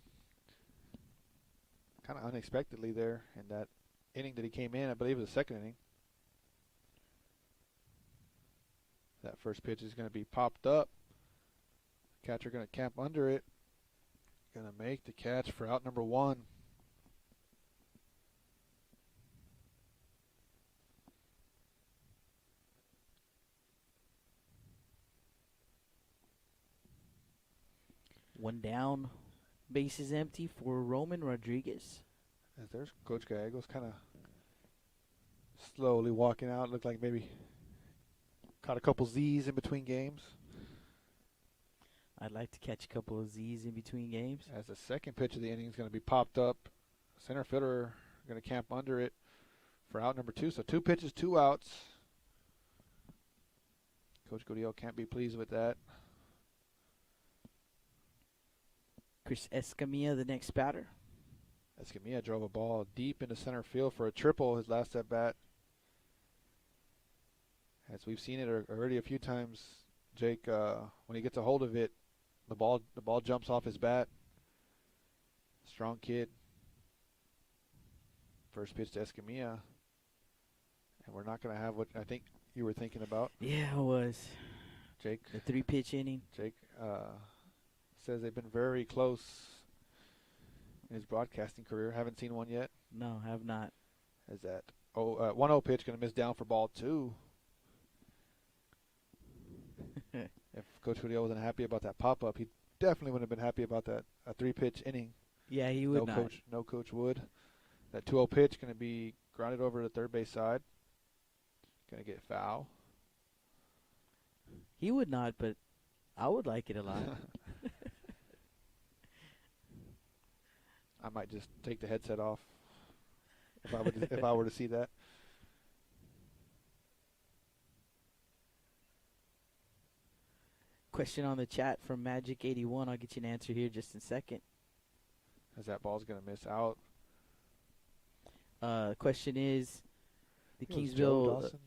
kind of unexpectedly there in that inning that he came in. I believe it was the 2nd inning. That first pitch is going to be popped up. Catcher going to camp under it. Going to make the catch for out number 1. One down, bases empty for Roman Rodriguez. As there's Coach Gallegos kind of slowly walking out. Looked like maybe caught a couple Z's in between games. I'd like to catch a couple of Z's in between games. As the second pitch of the inning is going to be popped up. Center fielder going to camp under it for out number 2. So 2 pitches, 2 outs. Coach Godiel can't be pleased with that. Chris Escamilla, the next batter. Escamilla drove a ball deep into center field for a triple his last at bat. As we've seen it already a few times, Jake, when he gets a hold of it, the ball jumps off his bat. Strong kid. First pitch to Escamilla. And we're not going to have what I think you were thinking about. Yeah, it was. Jake. The 3-pitch inning. Jake says they've been very close in his broadcasting career. Haven't seen one yet. No, have not. Is that 1-0 pitch going to miss down for ball 2. If Coach Godiel wasn't happy about that pop-up, he definitely wouldn't have been happy about that 3-pitch inning. Yeah, he would not. No coach would. That 2-0 pitch going to be grounded over to the third base side. Going to get foul. He would not, but I would like it a lot. I might just take the headset off if I were to see that. Question on the chat from Magic81. I'll get you an answer here just in a second. As that ball's going to miss out. Question is, the It was Joe Dawson,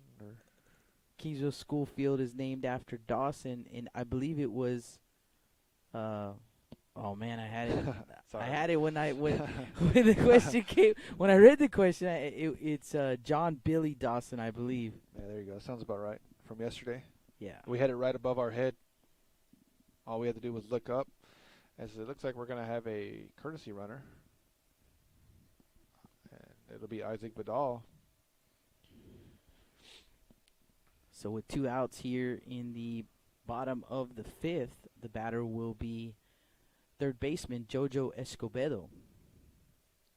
Kingsville School Field is named after Dawson, and I believe it was. Oh man, I had it. I had it when when the question came. When I read the question, it's John Billy Dawson, I believe. Yeah, there you go. Sounds about right. From yesterday. Yeah. We had it right above our head. All we had to do was look up, as it looks like we're going to have a courtesy runner. And it'll be Isaac Vidal. So with 2 outs here in the bottom of the 5th, the batter will be third baseman Jojo Escobedo.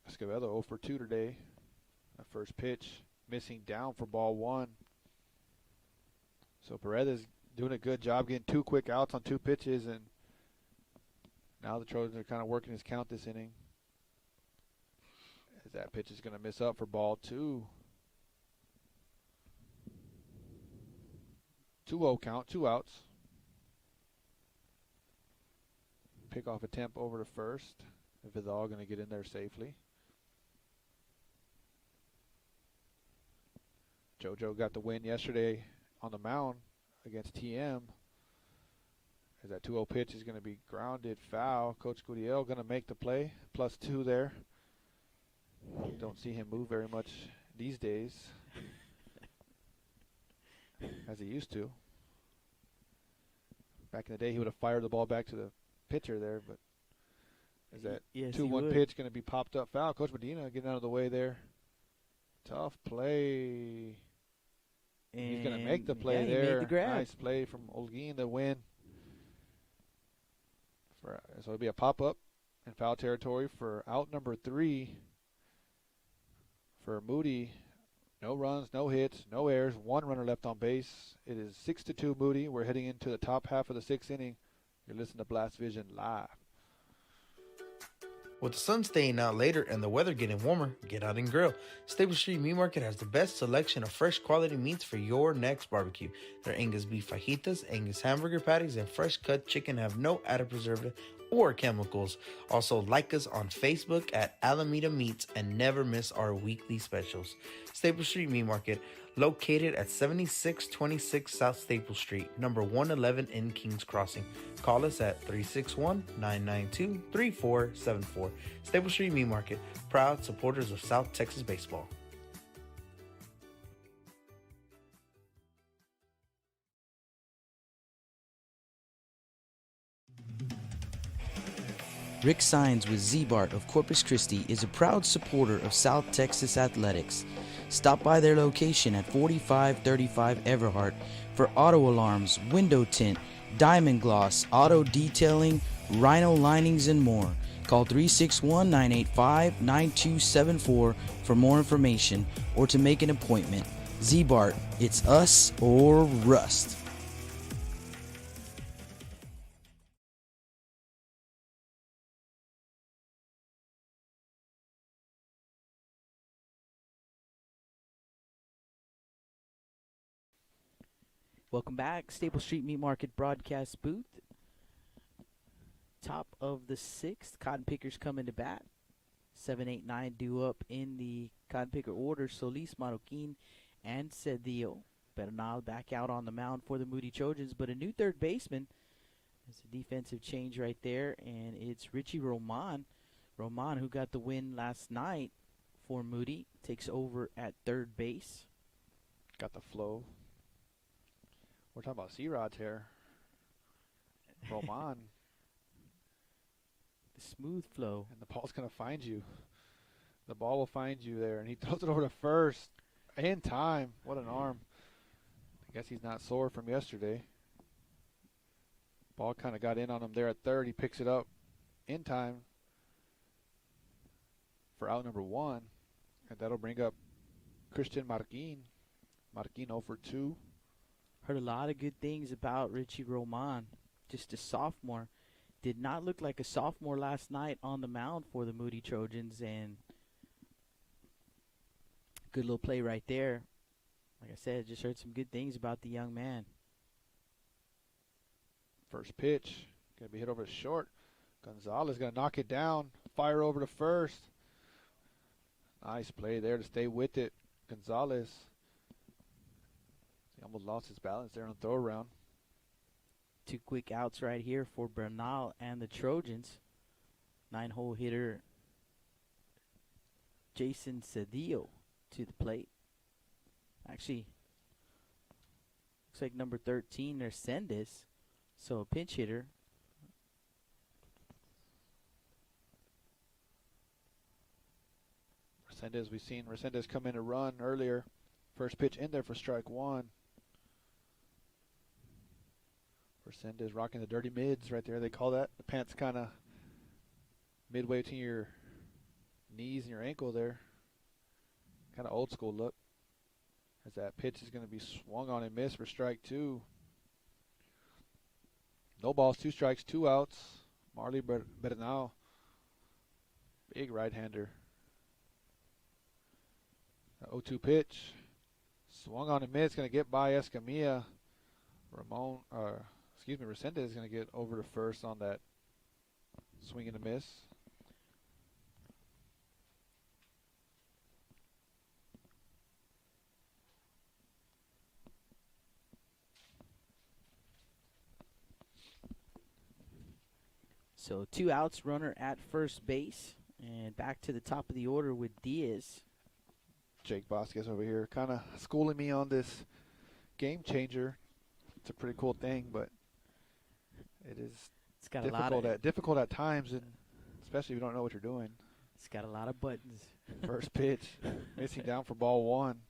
Escobedo 0 for 2 today. The first pitch missing down for ball 1. So Paredes doing a good job getting 2 quick outs on 2 pitches, and now the Trojans are kind of working his count this inning. As that pitch is going to miss up for ball 2. 2-0 count, 2 outs. Pickoff attempt over to first. Vidal going to get in there safely. JoJo got the win yesterday on the mound against TM. As that 2-0 pitch is going to be grounded foul. Coach Godiel going to make the play. +2 there. Don't see him move very much these days as he used to. Back in the day, he would have fired the ball back to the pitcher there, but is that 2-1 pitch going to be popped up foul? Coach Medina getting out of the way there. Tough play. And he's going to make the play there. He made the grab. Nice play from Olguin, the win. So it'll be a pop-up in foul territory for out number 3 for Moody. No runs, no hits, no errors, one runner left on base. It is 6-2 Moody. We're heading into the top half of the sixth inning. You're listening to Blast Vision live. With the sun staying out later and the weather getting warmer, get out and grill. Staple Street Meat Market has the best selection of fresh quality meats for your next barbecue. Their Angus beef fajitas, Angus hamburger patties, and fresh cut chicken have no added preservative or chemicals. Also, like us on Facebook at Alameda Meats and never miss our weekly specials. Staple Street Meat Market, located at 7626 South Staple Street, number 111 in Kings Crossing. Call us at 361-992-3474. Staple Street Meat Market, proud supporters of South Texas baseball. Rick Sines with Z-Bart of Corpus Christi is a proud supporter of South Texas athletics. Stop by their location at 4535 Everhart for auto alarms, window tint, diamond gloss, auto detailing, rhino linings, and more. Call 361-985-9274 for more information or to make an appointment. Z-Bart, it's us or rust. Welcome back, Staple Street Meat Market broadcast booth. Top of the sixth, cotton pickers come into bat. 7, 8, 9 due up in the cotton picker order. Solis, Marroquin, and Cedillo. Bernal back out on the mound for the Moody Trojans, but a new third baseman. There's a defensive change right there, and it's Richie Roman. Roman, who got the win last night for Moody, takes over at third base. Got the flow. We're talking about C-Rod's here. Roman. The smooth flow. And the ball's going to find you. The ball will find you there. And he throws it over to first. In time. What an arm. I guess he's not sore from yesterday. Ball kind of got in on him there at third. He picks it up in time for out number 1. And that'll bring up Christian Marquin. Marquin 0 for 2. Heard a lot of good things about Richie Roman. Just a sophomore. Did not look like a sophomore last night on the mound for the Moody Trojans, and good little play right there. Like I said, just heard some good things about the young man. First pitch. Going to be hit over to short. Gonzalez going to knock it down. Fire over to first. Nice play there to stay with it. Gonzalez. He almost lost his balance there on the throw around. 2 quick outs right here for Bernal and the Trojans. 9-hole hitter Jason Cedillo to the plate. Actually, looks like number 13, Resendez. So a pinch hitter. Resendez, we've seen Resendez come in a run earlier. First pitch in there for strike 1. Resendez rocking the dirty mids right there. They call that. The pants kind of midway between your knees and your ankle there. Kind of old school look. As that pitch is going to be swung on and missed for strike 2. No balls, 2 strikes, 2 outs. Marley Bernal. Big right-hander. 0-2 pitch. Swung on and missed. Going to get by Escamilla. Resendez is going to get over to first on that swing and a miss. So 2 outs, runner at first base. And back to the top of the order with Diaz. Jake Vasquez over here kind of schooling me on this game changer. It's a pretty cool thing, but it is got difficult at times, and especially if you don't know what you're doing. It's got a lot of buttons. First pitch, missing down for ball 1.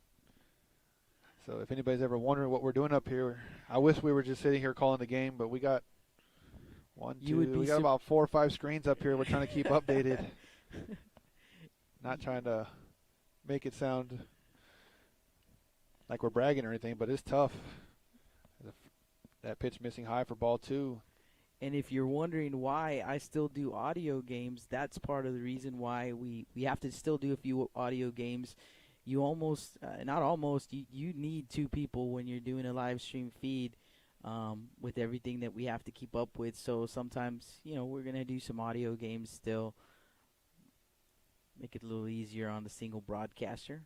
So if anybody's ever wondering what we're doing up here, I wish we were just sitting here calling the game, but we got we got about 4 or 5 screens up here we're trying to keep updated. Not trying to make it sound like we're bragging or anything, but it's tough. That pitch missing high for ball 2. And if you're wondering why I still do audio games, that's part of the reason why we have to still do a few audio games. You almost, not almost, you need 2 people when you're doing a live stream feed with everything that we have to keep up with. So sometimes, we're going to do some audio games still. Make it a little easier on the single broadcaster.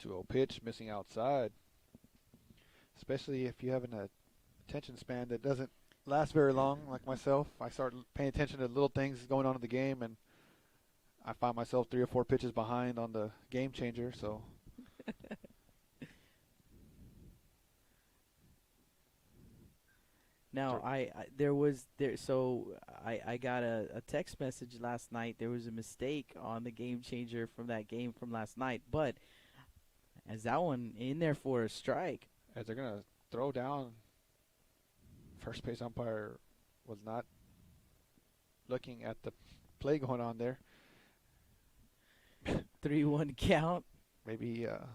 2-0 pitch missing outside. Especially if you have an attention span that doesn't last very long, like myself. I start paying attention to little things going on in the game, and I find myself 3 or 4 pitches behind on the game changer. So now I got a text message last night. There was a mistake on the game changer from that game from last night, but as that one in there for a strike. as they're gonna throw down, first base umpire was not looking at the play going on there. 3-1 count. Maybe a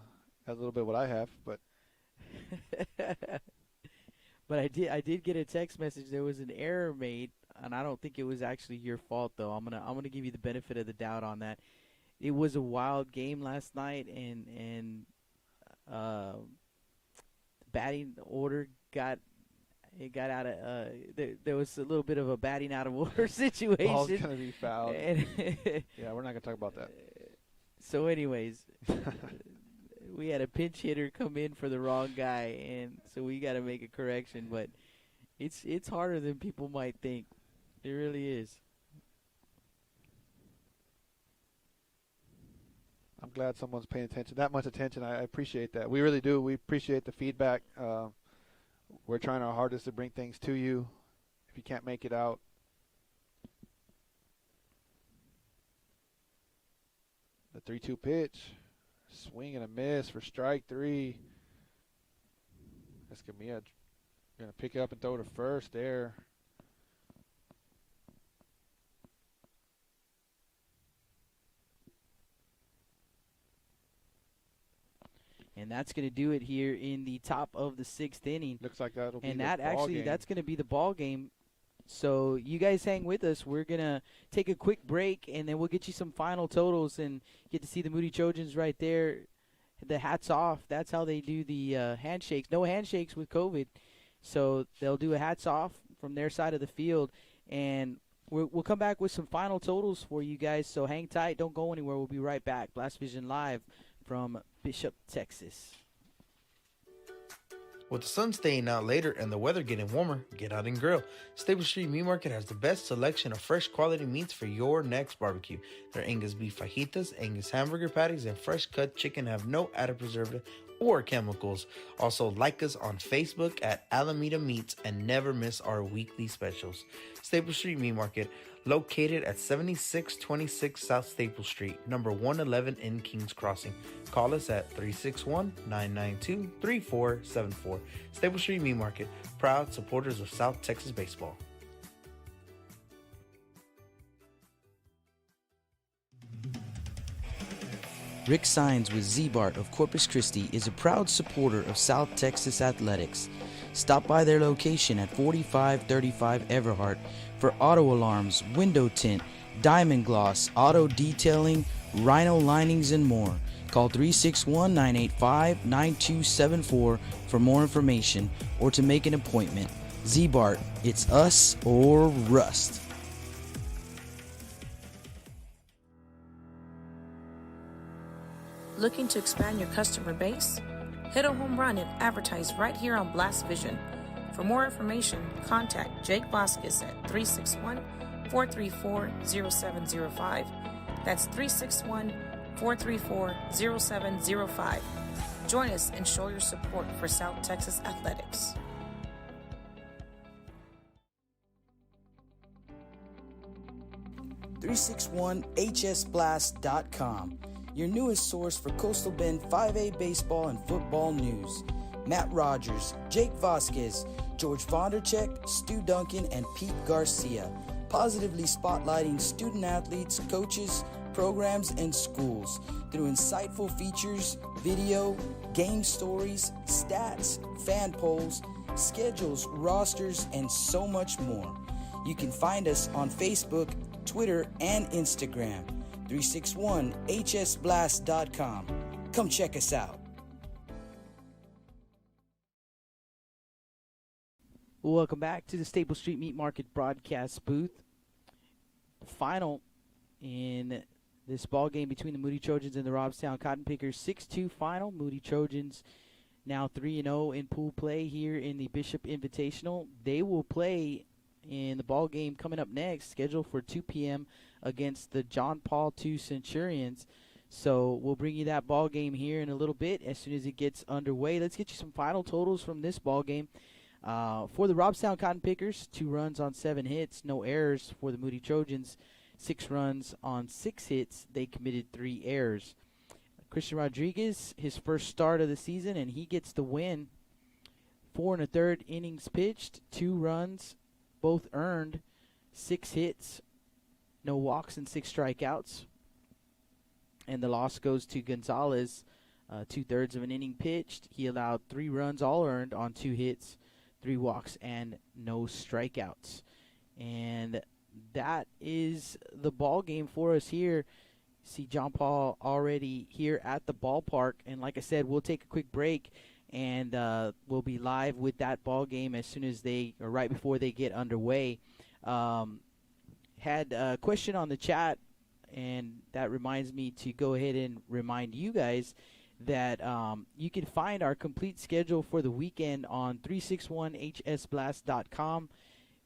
little bit what I have, but But I did get a text message. There was an error made, and I don't think it was actually your fault though. I'm gonna give you the benefit of the doubt on that. It was a wild game last night, and batting order got out of there was a little bit of a batting out of order situation. ball's gonna be fouled. And Yeah, we're not gonna talk about that. so anyways, we had a pinch hitter come in for the wrong guy, and so we got to make a correction. But it's harder than people might think. It really is. I'm glad someone's paying attention, that much attention. I appreciate that. We really do. We appreciate the feedback. We're trying our hardest to bring things to you. If you can't make it out, the 3-2 pitch, swing and a miss for strike 3. Escamilla going to pick it up and throw to first there. And that's going to do it here in the top of the 6th inning. Looks like that'll be And the that ball actually, game. that's going to be the ball game. So you guys hang with us. We're going to take a quick break, and then we'll get you some final totals and get to see the Moody Trojans right there. The hats off. That's how they do the handshakes. No handshakes with COVID. So they'll do a hats off from their side of the field. And we'll come back with some final totals for you guys. So hang tight. Don't go anywhere. We'll be right back. Blast Vision Live from Bishop, Texas. With the sun staying out later and the weather getting warmer, get out and grill. Stable Street Meat Market has the best selection of fresh quality meats for your next barbecue. Their Angus beef fajitas, Angus hamburger patties, and fresh cut chicken have no added preservative or chemicals. Also, like us on Facebook at Alameda Meats and never miss our weekly specials. Stable Street Meat Market, located at 7626 South Staple Street, number 111 in Kings Crossing. Call us at 361-992-3474. Staple Street Meat Market, proud supporters of South Texas baseball. Rick Sines with Z-Bart of Corpus Christi is a proud supporter of South Texas athletics. Stop by their location at 4535 Everhart for auto alarms, window tint, diamond gloss, auto detailing, rhino linings, and more. Call 361-985-9274 for more information or to make an appointment. Z-Bart, it's us or rust. Looking to expand your customer base? Hit a home run and advertise right here on Blast Vision. For more information, contact Jake Vasquez at 361-434-0705. That's 361-434-0705. Join us and show your support for South Texas athletics. .361hsblast.com, your newest source for Coastal Bend 5A baseball and football news. Matt Rogers, Jake Vasquez, George Vondercheck, Stu Duncan, and Pete Garcia, positively spotlighting student athletes, coaches, programs, and schools through insightful features, video, game stories, stats, fan polls, schedules, rosters, and so much more. You can find us on Facebook, Twitter, and Instagram. 361hsblast.com. Come check us out. Welcome back to the Staple Street Meat Market broadcast booth. Final in this ball game between the Moody Trojans and the Robstown Cotton Pickers. 6-2 final. Moody Trojans now 3-0 in pool play here in the Bishop Invitational. They will play in the ball game coming up next, scheduled for 2 p.m. against the John Paul II Centurions. So we'll bring you that ball game here in a little bit as soon as it gets underway. Let's get you some final totals from this ball game. For the Robstown Cotton Pickers, 2 runs on 7 hits, no errors. For the Moody Trojans, 6 runs on 6 hits. They committed 3 errors. Christian Rodriguez, his first start of the season, and he gets the win. 4 1/3 innings pitched, 2 runs, both earned, 6 hits, no walks, and 6 strikeouts. And the loss goes to Gonzalez, 2/3 of an inning pitched. He allowed 3 runs, all earned, on 2 hits, 3 walks, and no strikeouts. And that is the ball game for us here. See John Paul already here at the ballpark. And like I said, we'll take a quick break, and we'll be live with that ball game as soon as right before they get underway. Had a question on the chat, and that reminds me to go ahead and remind you guys that you can find our complete schedule for the weekend on 361hsblast.com.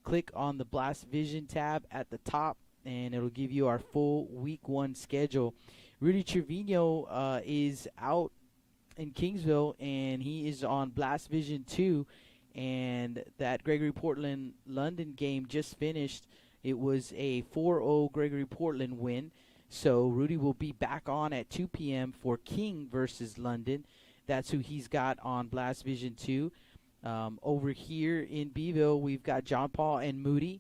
Click on the Blast Vision tab at the top, and it'll give you our full Week 1 schedule. Rudy Trevino is out in Kingsville, and he is on Blast Vision 2, and that Gregory Portland-London game just finished. It was a 4-0 Gregory Portland win. So Rudy will be back on at 2 p.m. for King versus London. That's who he's got on Blast Vision 2. Over here in Beeville, we've got John Paul and Moody,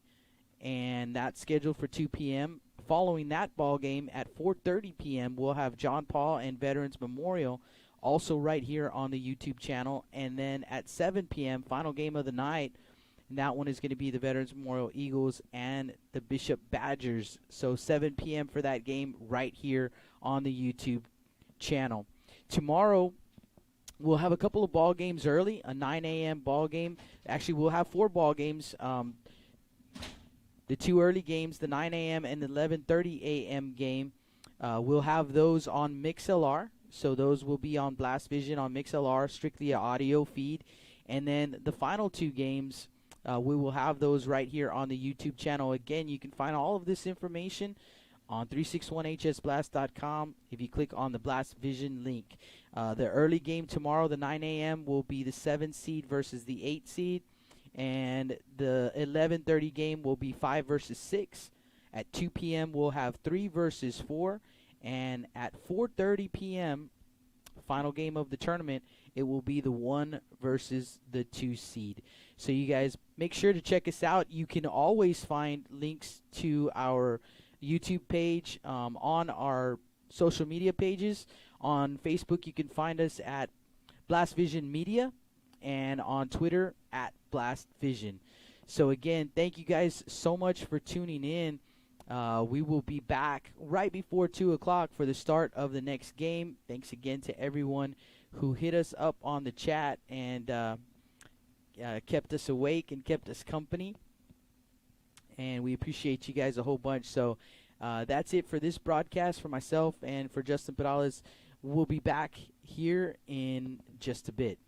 and that's scheduled for 2 p.m. Following that ball game at 4:30 p.m., we'll have John Paul and Veterans Memorial, also right here on the YouTube channel. And then at 7 p.m., final game of the night, and that one is going to be the Veterans Memorial Eagles and the Bishop Badgers. So 7 p.m. for that game right here on the YouTube channel. Tomorrow, we'll have a couple of ball games early, a 9 a.m. ball game. Actually, we'll have 4 ball games. The 2 early games, the 9 a.m. and the 11:30 a.m. game, we'll have those on MixLR. So those will be on Blast Vision on MixLR, strictly an audio feed. And then the final 2 games, we will have those right here on the YouTube channel. Again, you can find all of this information on 361hsblast.com if you click on the Blast Vision link. The early game tomorrow, the 9 a.m., will be the 7 seed versus the 8 seed. And the 11:30 game will be 5 versus 6. At 2 p.m., we'll have 3 versus 4. And at 4:30 p.m., final game of the tournament, it will be the 1 versus the 2 seed. So you guys make sure to check us out. You can always find links to our YouTube page on our social media pages. On Facebook, you can find us at Blast Vision Media, and on Twitter at Blast Vision. So again, thank you guys so much for tuning in. We will be back right before 2 o'clock for the start of the next game. Thanks again to everyone who hit us up on the chat and kept us awake and kept us company. And we appreciate you guys a whole bunch. So that's it for this broadcast. For myself and for Justin Perales, we'll be back here in just a bit.